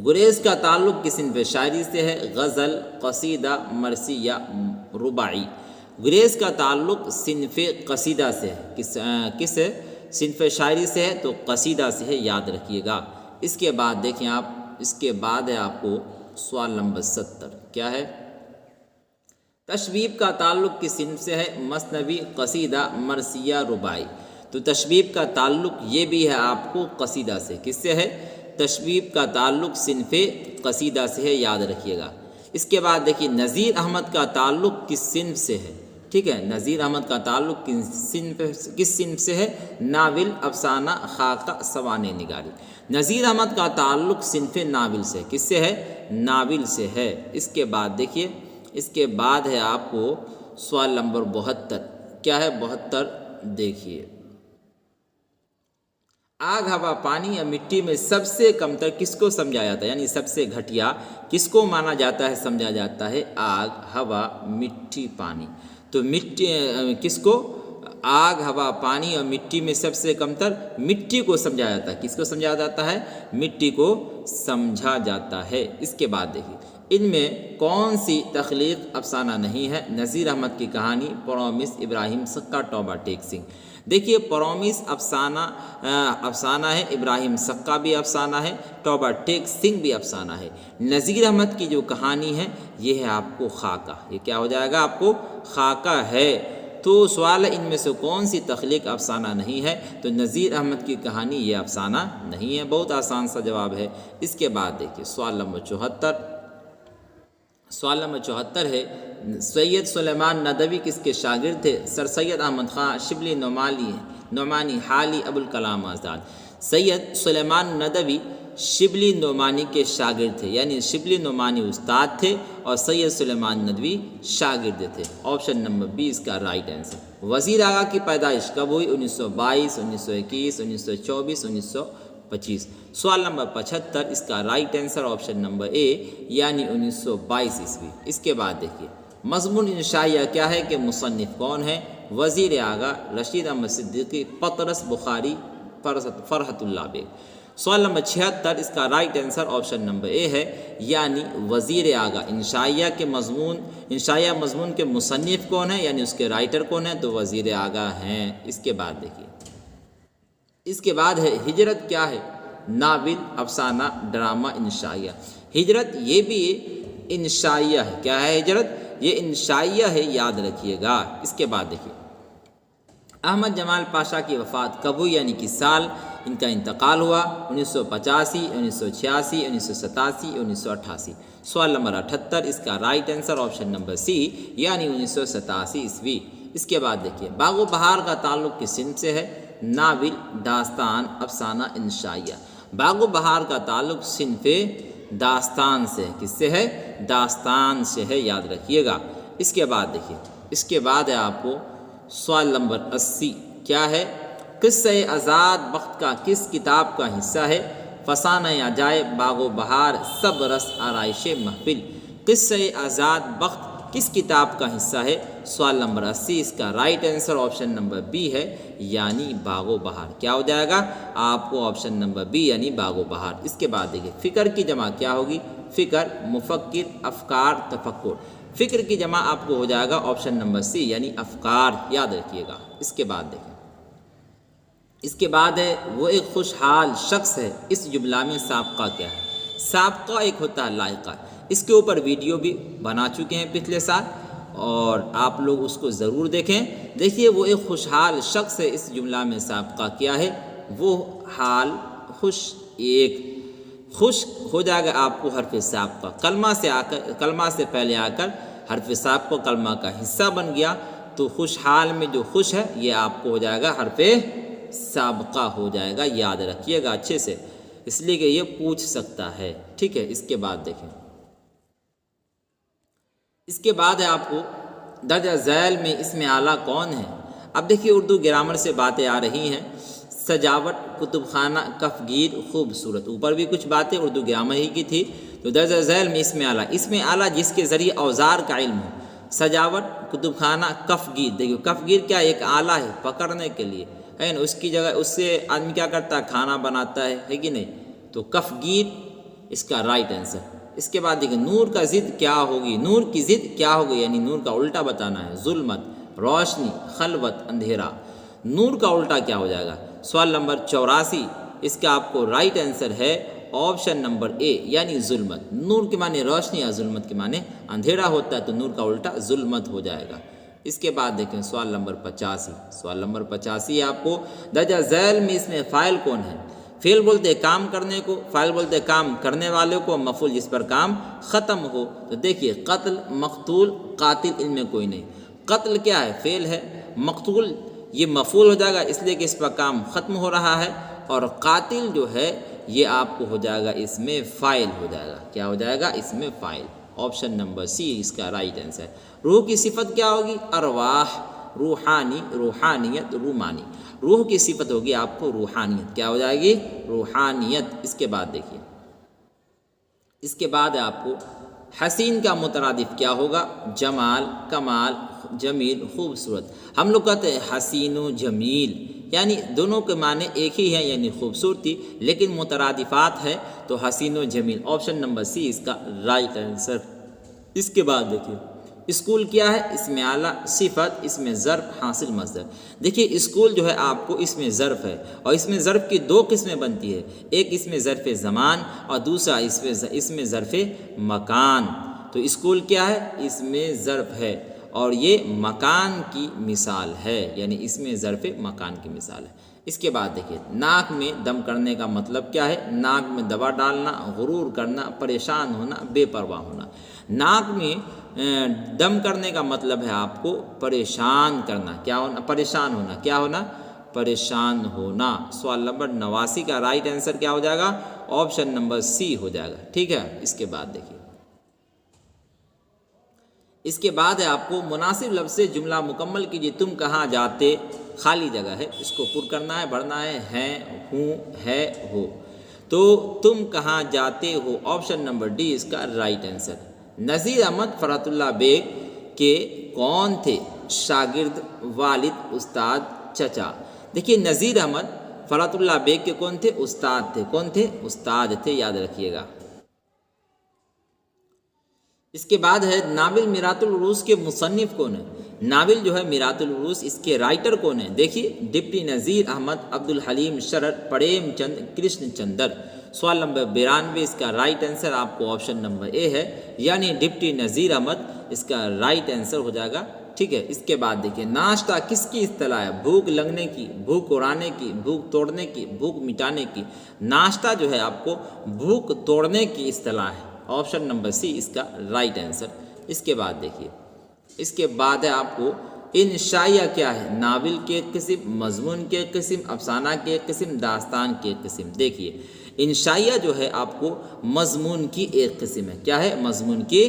گریز کا تعلق کس صنف شاعری سے ہے؟ غزل، قصیدہ، مرثیہ، رباعی۔ گریز کا تعلق صنف قصیدہ سے ہے۔ کس صنف شاعری سے ہے؟ تو قصیدہ سے ہے، یاد رکھیے گا۔ اس کے بعد دیکھیں آپ، اس کے بعد ہے آپ کو سوال نمبر 70 کیا ہے؟ تشبیب کا تعلق کس صنف سے ہے؟ مثنوی، قصیدہ، مرثیہ، رباعی۔ تو تشبیب کا تعلق یہ بھی ہے آپ کو قصیدہ سے۔ کس سے ہے؟ تشبیب کا تعلق صنف قصیدہ سے ہے، یاد رکھیے گا۔ اس کے بعد دیکھیے، نذیر احمد کا تعلق کس صنف سے ہے؟ ٹھیک ہے، نذیر احمد کا تعلق کس صنف سے ہے؟ ناول، افسانہ، خاکہ، سوانح نگاری۔ نذیر احمد کا تعلق صنف ناول سے، کس سے ہے؟ ناول سے ہے۔ اس کے بعد دیکھیے، اس کے بعد ہے آپ کو سوال نمبر 72 کیا ہے؟ 72 دیکھیے، آگ، ہوا، پانی یا مٹی میں سب سے کمتر کس کو سمجھا جاتا ہے؟ یعنی سب سے گھٹیا کس کو مانا جاتا ہے، سمجھا جاتا ہے؟ آگ، ہوا، مٹی، پانی۔ تو مٹی کس کو؟ آگ، ہوا، پانی اور مٹی میں سب سے کمتر مٹی کو سمجھا جاتا ہے۔ کس کو سمجھا جاتا ہے؟ مٹی کو سمجھا جاتا ہے۔ اس کے بعد دیکھیے، ان میں کون سی تخلیق افسانہ نہیں ہے؟ نذیر احمد کی کہانی، پرومس، ابراہیم سکا، توبہ ٹیک سنگھ۔ دیکھیے، پرومس افسانہ ہے، ابراہیم سکا بھی افسانہ ہے، توبہ ٹیک سنگھ بھی افسانہ ہے۔ نذیر احمد کی جو کہانی ہے یہ ہے آپ کو خاکہ۔ یہ کیا ہو جائے گا آپ کو؟ خاکہ ہے۔ تو سوال ہے، ان میں سے کون سی تخلیق افسانہ نہیں ہے؟ تو نذیر احمد کی کہانی یہ افسانہ نہیں ہے۔ بہت آسان سا جواب ہے۔ اس کے بعد دیکھیے سوال نمبر 74۔ سوال نمبر 74 ہے، سید سلیمان ندوی کس کے شاگرد تھے؟ سر سید احمد خان، شبلی نعمانی، حالی ابوالکلام آزاد۔ سید سلیمان ندوی شبلی نعمانی کے شاگرد تھے، یعنی شبلی نعمانی استاد تھے اور سید سلیمان ندوی شاگرد تھے۔ آپشن نمبر بی اس کا رائٹ آنسر۔ وزیر آغا کی پیدائش کب ہوئی؟ 1922، 1921، 1924، 1925۔ سوال نمبر 75 اس کا رائٹ آنسر آپشن نمبر اے، یعنی 1922 عیسوی۔ اس کے بعد دیکھیے، مضمون انشائیہ کیا ہے کہ مصنف کون ہے؟ وزیر آغا، رشید احمد صدیقی، پطرس بخاری، فرحت اللہ بیگ۔ سوال نمبر 76 اس کا رائٹ آنسر آپشن نمبر اے ہے، یعنی وزیر آغا۔ انشائیہ مضمون کے مصنف کون ہے، یعنی اس کے رائٹر کون ہے؟ تو وزیر آغا ہیں۔ اس کے بعد دیکھیے، اس کے بعد ہے ہجرت کیا ہے؟ ناول، افسانہ، ڈرامہ، انشائیہ۔ ہجرت یہ بھی انشائیہ ہے۔ کیا ہے ہجرت؟ یہ انشائیہ ہے، یاد رکھیے گا۔ اس کے بعد دیکھیے احمد جمال پاشا کی وفات کب ہوئی، یعنی کس سال ان کا انتقال ہوا؟ 1985، 1986، 1987، 1988۔ سوال نمبر 78 اس کا رائٹ آنسر آپشن نمبر سی یعنی 1987 عیسوی۔ اس کے بعد دیکھیے باغ و بہار کا تعلق کس صنف سے ہے؟ ناول، داستان، افسانہ، انشائیہ۔ باغ و بہار کا تعلق صنف داستان سے ہے۔ کس سے ہے؟ داستان سے ہے، یاد رکھیے گا۔ اس کے بعد دیکھیے اس کے بعد ہے آپ کو سوال نمبر 80 کیا ہے؟ قصہ آزاد بخت کا کس کتاب کا حصہ ہے؟ فسانہ عجائب، باغ و بہار، سب رس، آرائش محفل۔ قصہ آزاد بخت کس کتاب کا حصہ ہے؟ سوال نمبر 80 اس کا right answer option number be ہے یعنی باغ و بہار۔ کیا ہو جائے گا آپ کو؟ آپشن نمبر بی یعنی باغ و بہار۔ اس کے بعد دیکھیے فکر کی جمع کیا ہوگی؟ فکر، مفکر، افکار، تفکر۔ فکر کی جمع آپ کو ہو جائے گا آپشن نمبر سی یعنی افکار، یاد رکھیے گا۔ اس کے بعد دیکھیں اس کے بعد ہے وہ ایک خوشحال شخص ہے، اس جملہ میں سابقہ کیا ہے؟ سابقہ ایک ہوتا ہے لائقہ۔ اس کے اوپر ویڈیو بھی بنا چکے ہیں پچھلے سال اور آپ لوگ اس کو ضرور دیکھیں۔ دیکھیے وہ ایک خوشحال شخص ہے، اس جملہ میں سابقہ کیا ہے؟ وہ حال خوش، ایک خوش ہو جائے گا آپ کو حرف سابقہ، کلمہ سے پہلے آ کر حرف سابقہ کلمہ کا حصہ بن گیا، تو خوشحال میں جو خوش ہے یہ آپ کو ہو جائے گا حرف سابقہ ہو جائے گا، یاد رکھیے گا اچھے سے، اس لیے کہ یہ پوچھ سکتا ہے، ٹھیک ہے۔ اس کے بعد دیکھیں اس کے بعد ہے آپ کو درجہ ذیل میں اسم اعلیٰ کون ہے؟ اب دیکھیے اردو گرامر سے باتیں آ رہی ہیں، سجاوٹ، کتب خانہ، کفگیر، خوبصورت۔ اوپر بھی کچھ باتیں اردو گرامر ہی کی تھی، تو درجہ ذیل میں اسم اعلیٰ جس کے ذریعے اوزار کا علم ہو، سجاوٹ، کتب خانہ، کفگیر۔ دیکھیے کفگیر کیا ایک آلہ ہے پکڑنے کے لیے، ہے نا، اس کی جگہ اس سے آدمی کیا کرتا ہے؟ کھانا بناتا ہے کہ نہیں؟ تو کفگیر اس کا رائٹ آنسر۔ اس کے بعد دیکھیں نور کا ضد کیا ہوگی؟ نور کی ضد کیا ہوگی یعنی نور کا الٹا بتانا ہے، ظلمت، روشنی، خلوت، اندھیرا۔ نور کا الٹا کیا ہو جائے گا؟ سوال نمبر 84 اس کا آپ کو رائٹ آنسر ہے آپشن نمبر اے یعنی ظلمت۔ نور کے معنی روشنی اور ظلمت کے معنی اندھیرا ہوتا ہے، تو نور کا الٹا ظلمت ہو جائے گا۔ اس کے بعد دیکھیں سوال نمبر 85۔ سوال نمبر 85 آپ کو درجہ ذیل میں اس میں فاعل کون ہے؟ فعل بولتے ہیں کام کرنے کو، فاعل بولتے ہیں کام کرنے والے کو، مفعول جس پر کام ختم ہو۔ تو دیکھیے قتل، مقتول، قاتل، ان میں کوئی نہیں۔ قتل کیا ہے؟ فعل ہے۔ مقتول یہ مفعول ہو جائے گا اس لیے کہ اس پر کام ختم ہو رہا ہے، اور قاتل جو ہے یہ آپ کو ہو جائے گا اس میں فاعل ہو جائے گا۔ کیا ہو جائے گا؟ اس میں فاعل۔ آپشن نمبر سی اس کا رائٹ آنسر۔ روح کی صفت کیا ہوگی؟ ارواح، روحانی، روحانیت، رومانی۔ روح کی صفت ہوگی آپ کو روحانیت۔ کیا ہو جائے گی؟ روحانیت۔ اس کے بعد دیکھیے اس کے بعد آپ کو حسین کا مترادف کیا ہوگا؟ جمال، کمال، جمیل، خوبصورت۔ ہم لوگ کہتے ہیں حسین و جمیل، یعنی دونوں کے معنی ایک ہی ہیں یعنی خوبصورتی، لیکن مترادفات ہے تو حسین و جمیل۔ آپشن نمبر سی اس کا رائٹ آنسر۔ اس کے بعد دیکھیے اسکول کیا ہے؟ اسم اعلیٰ، صفت، اسم ظرف، حاصل مصدر۔ دیکھیے اسکول جو ہے آپ کو اسم ظرف ہے، اور اسم ظرف کی دو قسمیں بنتی ہے، ایک اسم ظرف زمان اور دوسرا اسم ظرف مکان۔ تو اسکول کیا ہے؟ اسم ظرف ہے، اور یہ مکان کی مثال ہے، یعنی اسم ظرف مکان کی مثال ہے۔ اس کے بعد دیکھیے ناک میں دم کرنے کا مطلب کیا ہے؟ ناک میں دوا ڈالنا، غرور کرنا، پریشان ہونا، بے پرواہ ہونا۔ ناک میں دم کرنے کا مطلب ہے آپ کو پریشان کرنا، کیا ہونا؟ پریشان ہونا۔ کیا ہونا؟ پریشان ہونا۔ سوال نمبر 89 کا رائٹ آنسر کیا ہو جائے گا؟ آپشن نمبر سی ہو جائے گا، ٹھیک ہے۔ اس کے بعد دیکھیے اس کے بعد ہے آپ کو مناسب لفظ سے جملہ مکمل کیجیے۔ تم کہاں جاتے، خالی جگہ ہے، اس کو پر کرنا ہے، بڑھنا ہے، ہیں، ہوں، ہے، ہو۔ تو تم کہاں جاتے ہو آپشن نمبر ڈی اس کا رائٹ آنسر۔ نذیر احمد فرحت اللہ بیگ کے کون تھے؟ شاگرد، والد، استاد، چچا۔ دیکھیے نذیر احمد فرحت اللہ بیگ کے کون تھے؟ استاد تھے۔ کون تھے؟ استاد تھے، یاد رکھیے گا۔ اس کے بعد ہے ناول میرات العروس کے مصنف کون ہے؟ ناول جو ہے میرات العروس، اس کے رائٹر کون ہیں؟ دیکھیے ڈپٹی نذیر احمد، عبد الحلیم شرر، پریم چند کرشن چندر۔ سوال نمبر 92 اس کا رائٹ آنسر آپ کو آپشن نمبر اے ہے، یعنی ڈپٹی نذیر احمد اس کا رائٹ آنسر ہو جائے گا، ٹھیک ہے۔ اس کے بعد دیکھیے ناشتہ کس کی اصطلاح ہے؟ بھوک لگنے کی، بھوک اڑانے کی، بھوک توڑنے کی، بھوک مٹانے کی۔ ناشتہ جو ہے آپ کو بھوک توڑنے کی اصطلاح ہے، آپشن نمبر سی اس کا رائٹ آنسر۔ اس کے بعد دیکھیے، اس کے بعد ہے آپ کو انشائیہ کیا ہے؟ ناول کی ایک قسم، مضمون کی ایک قسم، افسانہ کی ایک قسم، داستان کی ایک قسم۔ دیکھیے انشائیہ جو ہے آپ کو مضمون کی ایک قسم ہے، کیا ہے؟ مضمون کی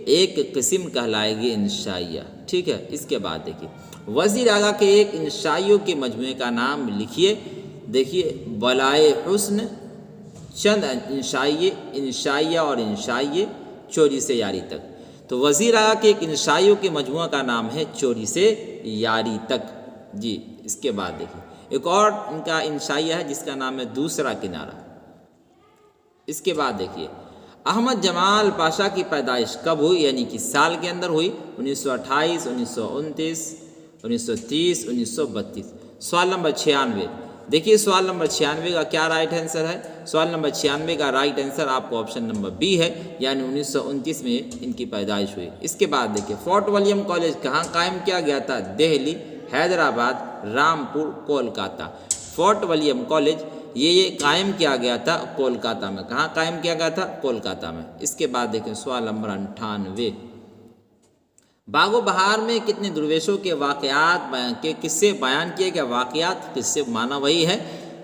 ایک قسم کہلائے گی انشائیہ، ٹھیک ہے۔ اس کے بعد دیکھیے وزیر اعلیٰ کے ایک انشائیوں کے مجموعے کا نام لکھیے۔ دیکھیے بلائے حسن، چند انشائیہ اور انشائیے، چوری سے یاری تک۔ تو وزیر اعلیٰ کے ایک انشائیوں کے مجموعہ کا نام ہے چوری سے یاری تک، جی۔ اس کے بعد دیکھیے ایک اور ان کا انشائیہ ہے جس کا نام ہے دوسرا کنارہ۔ اس کے بعد دیکھیے احمد جمال پاشا کی پیدائش کب ہوئی، یعنی کس سال کے اندر ہوئی؟ 1928، 1929، 1930، 1932۔ سوال نمبر 96، دیکھیے سوال نمبر 96 کا کیا رائٹ آنسر ہے؟ سوال نمبر 96 کا رائٹ آنسر آپ کو آپشن نمبر بی ہے، یعنی 1929 میں ان کی پیدائش ہوئی۔ اس کے بعد دیکھیے فورٹ ولیم کالج کہاں قائم کیا گیا تھا؟ Delhi, Hyderabad, Rampur, Kolkata. Fort William college یہ قائم کیا گیا تھا کولکاتہ میں۔ کہاں قائم کیا گیا تھا؟ کولکاتہ میں۔ اس کے بعد دیکھیں سوال نمبر 98، باغ و بہار میں کتنے درویشوں کے واقعات کے قصے بیان کیے گئے؟ واقعات قصے معنی وہی ہے،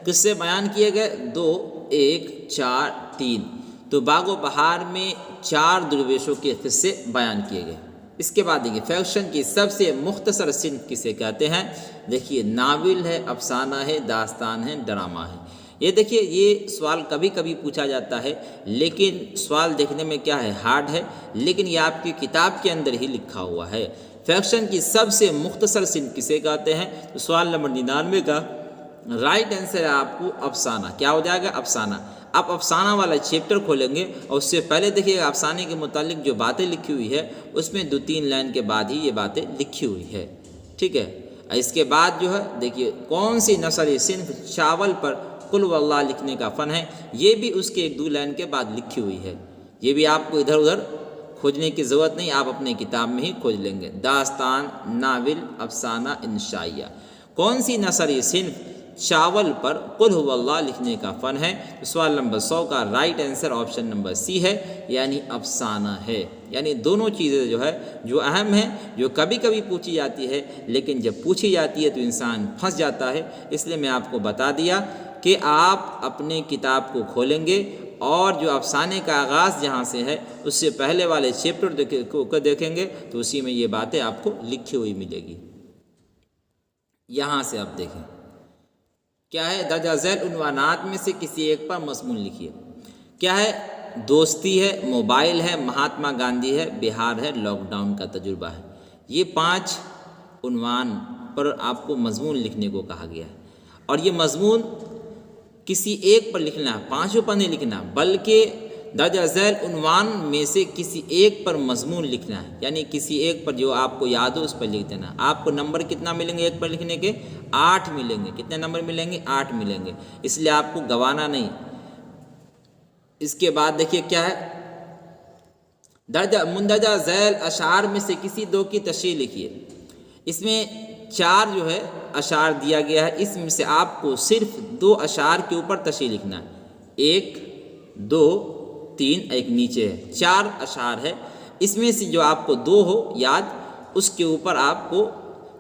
قصے بیان کیے گئے 2، 1، 4، 3۔ تو باغ و بہار میں 4 درویشوں کے قصے بیان کیے گئے۔ اس کے بعد دیکھیے فیکشن کی سب سے مختصر صنف کسے کہتے ہیں؟ دیکھیے ناول ہے، افسانہ ہے، داستان ہے، ڈرامہ ہے۔ یہ دیکھیے یہ سوال کبھی کبھی پوچھا جاتا ہے، لیکن سوال دیکھنے میں کیا ہے؟ ہارڈ ہے، لیکن یہ آپ کی کتاب کے اندر ہی لکھا ہوا ہے۔ فیکشن کی سب سے مختصر صنف کسے کہتے ہیں؟ تو سوال نمبر 99 کا رائٹ آنسر ہے آپ کو افسانہ۔ کیا ہو جائے گا؟ افسانہ۔ آپ افسانہ والا چیپٹر کھولیں گے اور اس سے پہلے دیکھیے گا افسانے کے متعلق جو باتیں لکھی ہوئی ہے اس میں 2-3 لائن کے بعد ہی یہ باتیں لکھی ہوئی ہے، ٹھیک ہے۔ اس کے بعد جو ہے دیکھیے کون سی نثری صنف چاول پر قل واللہ لکھنے کا فن ہے، یہ بھی اس کے 1-2 لائن کے بعد لکھی ہوئی ہے۔ یہ بھی آپ کو ادھر ادھر کھوجنے کی ضرورت نہیں، آپ اپنے کتاب میں ہی کھوج لیں گے۔ داستان، ناول، افسانہ، انشائیہ۔ کون سی نثری صنف چاول پر قل هو اللہ لکھنے کا فن ہے؟ سوال نمبر 100 کا رائٹ آنسر آپشن نمبر سی ہے، یعنی افسانہ ہے۔ یعنی دونوں چیزیں جو ہے جو اہم ہیں، جو کبھی کبھی پوچھی جاتی ہے، لیکن جب پوچھی جاتی ہے تو انسان پھنس جاتا ہے۔ اس لیے میں آپ کو بتا دیا کہ آپ اپنے کتاب کو کھولیں گے اور جو افسانے کا آغاز جہاں سے ہے اس سے پہلے والے چیپٹر کو دیکھیں گے تو اسی میں یہ باتیں آپ کو لکھی ہوئی ملے گی۔ یہاں سے آپ دیکھیں کیا ہے؟ درجہ ذیل عنوانات میں سے کسی ایک پر مضمون لکھیے۔ کیا ہے؟ دوستی ہے، موبائل ہے، مہاتما گاندھی ہے، بہار ہے، لاک ڈاؤن کا تجربہ ہے۔ یہ 5 عنوان پر آپ کو مضمون لکھنے کو کہا گیا ہے، اور یہ مضمون کسی ایک پر لکھنا ہے، 5 پر نہیں لکھنا، بلکہ درجہ ذیل عنوان میں سے کسی ایک پر مضمون لکھنا ہے، یعنی کسی ایک پر جو آپ کو یاد ہو اس پر لکھ دینا۔ آپ کو نمبر کتنا ملیں گے ایک پر لکھنے کے؟ 8 ملیں گے۔ کتنے نمبر ملیں گے؟ 8 ملیں گے، اس لیے آپ کو گوانا نہیں۔ اس کے بعد دیکھیے کیا ہے؟ مندرجہ ذیل اشعار میں سے کسی 2 کی تشریح لکھیے۔ اس میں 4 جو ہے اشعار دیا گیا ہے، اس میں سے آپ کو صرف 2 اشعار کے اوپر تشریح لکھنا ہے، 1، 2، 3، ایک نیچے ہے، 4 اشعار ہے۔ اس میں سے جو آپ کو 2 ہو یاد اس کے اوپر آپ کو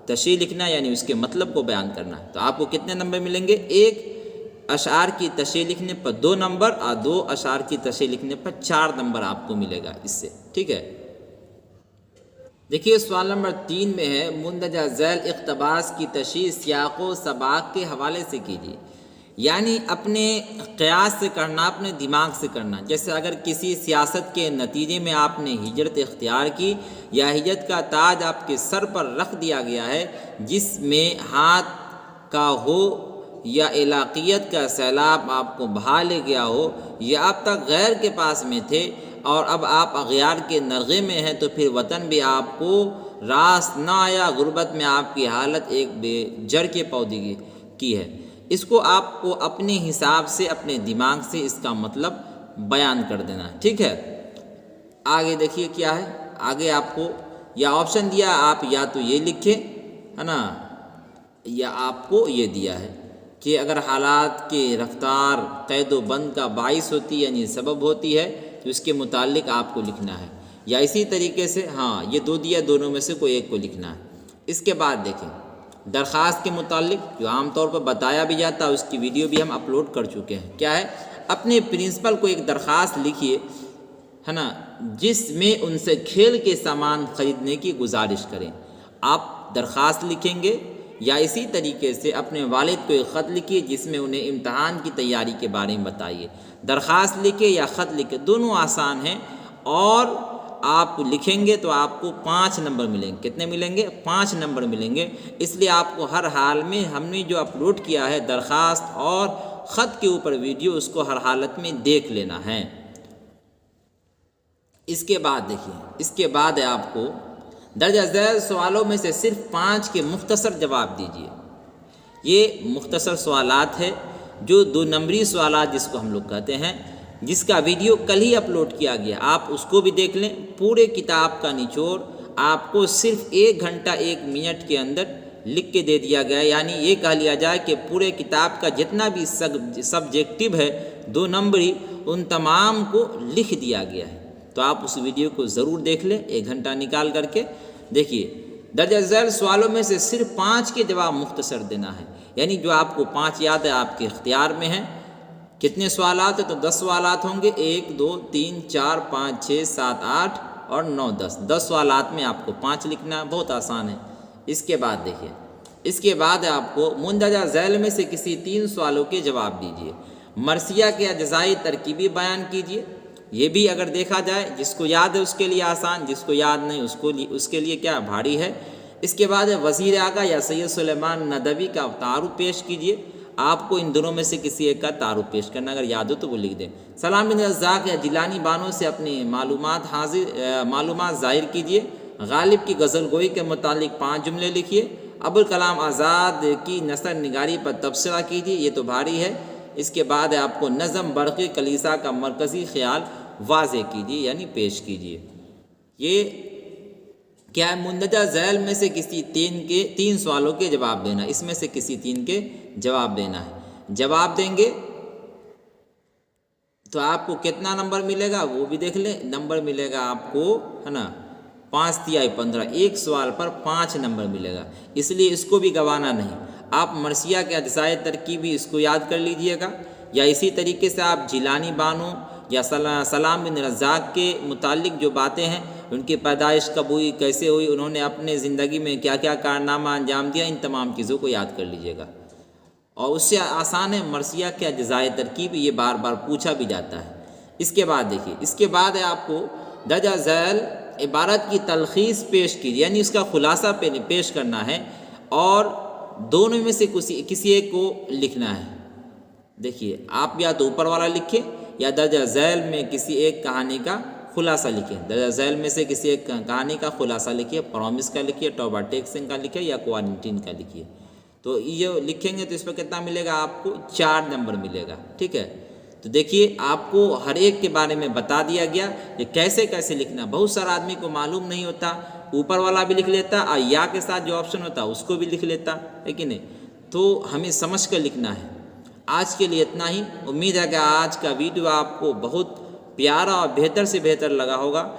تشریح لکھنا ہے، یعنی اس کے مطلب کو بیان کرنا ہے۔ تو آپ کو کتنے نمبر ملیں گے؟ 1 اشعار کی تشریح لکھنے پر 2 نمبر اور 2 اشعار کی تشریح لکھنے پر 4 نمبر آپ کو ملے گا اس سے، ٹھیک ہے۔ دیکھیے سوال نمبر 3 میں ہے مندرجہ ذیل اقتباس کی تشریح سیاق و سباق کے حوالے سے کیجیے، یعنی اپنے قیاس سے کرنا، اپنے دماغ سے کرنا۔ جیسے اگر کسی سیاست کے نتیجے میں آپ نے ہجرت اختیار کی یا ہجرت کا تاج آپ کے سر پر رکھ دیا گیا ہے، جس میں ہاتھ کا ہو یا علاقیت کا سیلاب آپ کو بہا لے گیا ہو، یا اب تک غیر کے پاس میں تھے اور اب آپ اغیار کے نرغے میں ہیں، تو پھر وطن بھی آپ کو راس نہ آیا، غربت میں آپ کی حالت ایک بے جڑ کے پودے کی ہے۔ اس کو آپ کو اپنے حساب سے اپنے دماغ سے اس کا مطلب بیان کر دینا ہے، ٹھیک ہے۔ آگے دیکھیے کیا ہے، آگے آپ کو یا آپشن دیا، آپ یا تو یہ لکھیں ہے نا، یا آپ کو یہ دیا ہے کہ اگر حالات کی رفتار قید و بند کا باعث ہوتی ہے یعنی سبب ہوتی ہے تو اس کے متعلق آپ کو لکھنا ہے، یا اسی طریقے سے ہاں یہ دو دیا، دونوں میں سے کوئی ایک کو لکھنا ہے۔ اس کے بعد دیکھیں درخواست کے متعلق جو عام طور پر بتایا بھی جاتا ہے، اس کی ویڈیو بھی ہم اپلوڈ کر چکے ہیں۔ کیا ہے، اپنے پرنسپل کو ایک درخواست لکھیے ہے نا، جس میں ان سے کھیل کے سامان خریدنے کی گزارش کریں۔ آپ درخواست لکھیں گے یا اسی طریقے سے اپنے والد کو ایک خط لکھیے جس میں انہیں امتحان کی تیاری کے بارے میں بتائیے۔ درخواست لکھے یا خط لکھے دونوں آسان ہیں، اور آپ لکھیں گے تو آپ کو 5 نمبر ملیں گے۔ کتنے ملیں گے؟ 5 نمبر ملیں گے۔ اس لیے آپ کو ہر حال میں ہم نے جو اپلوڈ کیا ہے درخواست اور خط کے اوپر ویڈیو، اس کو ہر حالت میں دیکھ لینا ہے۔ اس کے بعد دیکھیے، اس کے بعد ہے آپ کو درجہ ذیل سوالوں میں سے صرف 5 کے مختصر جواب دیجیے۔ یہ مختصر سوالات ہے جو 2 نمبری سوالات جس کو ہم لوگ کہتے ہیں، جس کا ویڈیو کل ہی اپلوڈ کیا گیا، آپ اس کو بھی دیکھ لیں۔ پورے کتاب کا نچوڑ آپ کو صرف 1 گھنٹہ 1 منٹ کے اندر لکھ کے دے دیا گیا ہے، یعنی یہ کہہ لیا جائے کہ پورے کتاب کا جتنا بھی سبجیکٹو ہے 2 نمبری، ان تمام کو لکھ دیا گیا ہے۔ تو آپ اس ویڈیو کو ضرور دیکھ لیں 1 گھنٹہ نکال کر کے۔ دیکھیے درجہ ذیل سوالوں میں سے صرف 5 کے جواب مختصر دینا ہے، یعنی جو آپ کو 5 یاد ہے آپ کے اختیار میں ہیں۔ کتنے سوالات ہیں؟ تو 10 سوالات ہوں گے، 1 2 3 4 5 6 7 8 اور 9 10 10 سوالات میں آپ کو 5 لکھنا ہے، بہت آسان ہے۔ اس کے بعد دیکھیے، اس کے بعد آپ کو مندرجہ ذیل میں سے کسی 3 سوالوں کے جواب دیجیے۔ مرثیہ کے اجزائی ترکیبی بیان کیجیے۔ یہ بھی اگر دیکھا جائے جس کو یاد ہے اس کے لیے آسان، جس کو یاد نہیں اس کے لیے کیا بھاری ہے۔ اس کے بعد وزیر اعلیٰ یا سید سلیمان ندوی کا تعارف پیش کیجیے۔ آپ کو ان دونوں میں سے کسی ایک کا تعارف پیش کرنا، اگر یاد ہو تو وہ لکھ دیں۔ سلام بن رزاق یا جیلانی بانو سے اپنی معلومات ظاہر کیجیے۔ غالب کی غزل گوئی کے متعلق 5 جملے لکھیے۔ ابوالکلام آزاد کی نثر نگاری پر تبصرہ کیجیے، یہ تو بھاری ہے۔ اس کے بعد آپ کو نظم برقی کلیسا کا مرکزی خیال واضح کیجیے یعنی پیش کیجیے۔ یہ کیا ہے؟ مندرجہ ذیل میں سے کسی 3 سوالوں کے جواب دینا، اس میں سے کسی 3 کے جواب دینا ہے۔ جواب دیں گے تو آپ کو کتنا نمبر ملے گا وہ بھی دیکھ لیں۔ نمبر ملے گا آپ کو ہے نا 5 تیائی 15، ایک سوال پر 5 نمبر ملے گا، اس لیے اس کو بھی گنوانا نہیں۔ آپ مرثیہ کے اجزائے ترکیبی اس کو یاد کر لیجئے گا، یا اسی طریقے سے آپ جیلانی بانو یا سلام بن رزاق کے متعلق جو باتیں ہیں، ان کی پیدائش کب ہوئی، کیسے ہوئی، انہوں نے اپنے زندگی میں کیا کیا کارنامہ انجام دیا، ان تمام چیزوں کو یاد کر لیجئے گا۔ اور اس سے آسان ہے مرثیہ کے اجزائے ترکیب، یہ بار بار پوچھا بھی جاتا ہے۔ اس کے بعد دیکھیے، اس کے بعد ہے آپ کو درجہ ذیل عبارت کی تلخیص پیش کیجیے، یعنی اس کا خلاصہ پیش کرنا ہے، اور دونوں میں سے کسی ایک کو لکھنا ہے۔ دیکھیے آپ یا تو اوپر والا لکھیں یا درجہ ذیل میں کسی ایک کہانی کا خلاصہ لکھیں۔ درجہ ذیل میں سے کسی ایک کہانی کا خلاصہ لکھیے، پرومس کا لکھیے، ٹوبا ٹیکسنگ کا لکھیے یا کوارنٹین کا لکھیے۔ تو یہ لکھیں گے تو اس پہ کتنا ملے گا آپ کو؟ 4 نمبر ملے گا، ٹھیک ہے۔ تو دیکھیے آپ کو ہر ایک کے بارے میں بتا دیا گیا کہ کیسے کیسے لکھنا۔ بہت سارا آدمی کو معلوم نہیں ہوتا، اوپر والا بھی لکھ لیتا اور یا کے ساتھ جو آپشن ہوتا اس کو بھی لکھ لیتا ہے کہ نہیں۔ تو ہمیں سمجھ کر لکھنا ہے۔ آج کے لیے اتنا ہی۔ امید ہے کہ آج کا ویڈیو آپ کو بہت پیارا اور بہتر سے بہتر لگا ہوگا۔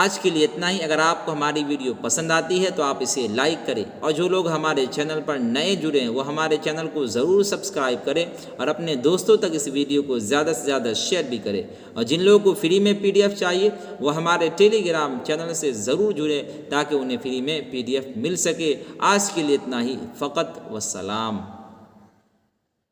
آج کے لیے اتنا ہی۔ اگر آپ کو ہماری ویڈیو پسند آتی ہے تو آپ اسے لائک کریں، اور جو لوگ ہمارے چینل پر نئے جڑے ہیں وہ ہمارے چینل کو ضرور سبسکرائب کریں، اور اپنے دوستوں تک اس ویڈیو کو زیادہ سے زیادہ شیئر بھی کریں۔ اور جن لوگوں کو فری میں PDF چاہیے وہ ہمارے ٹیلی گرام چینل سے ضرور جڑیں تاکہ انہیں فری میں PDF مل سکے۔ آج کے لیے اتنا ہی، فقط والسلام۔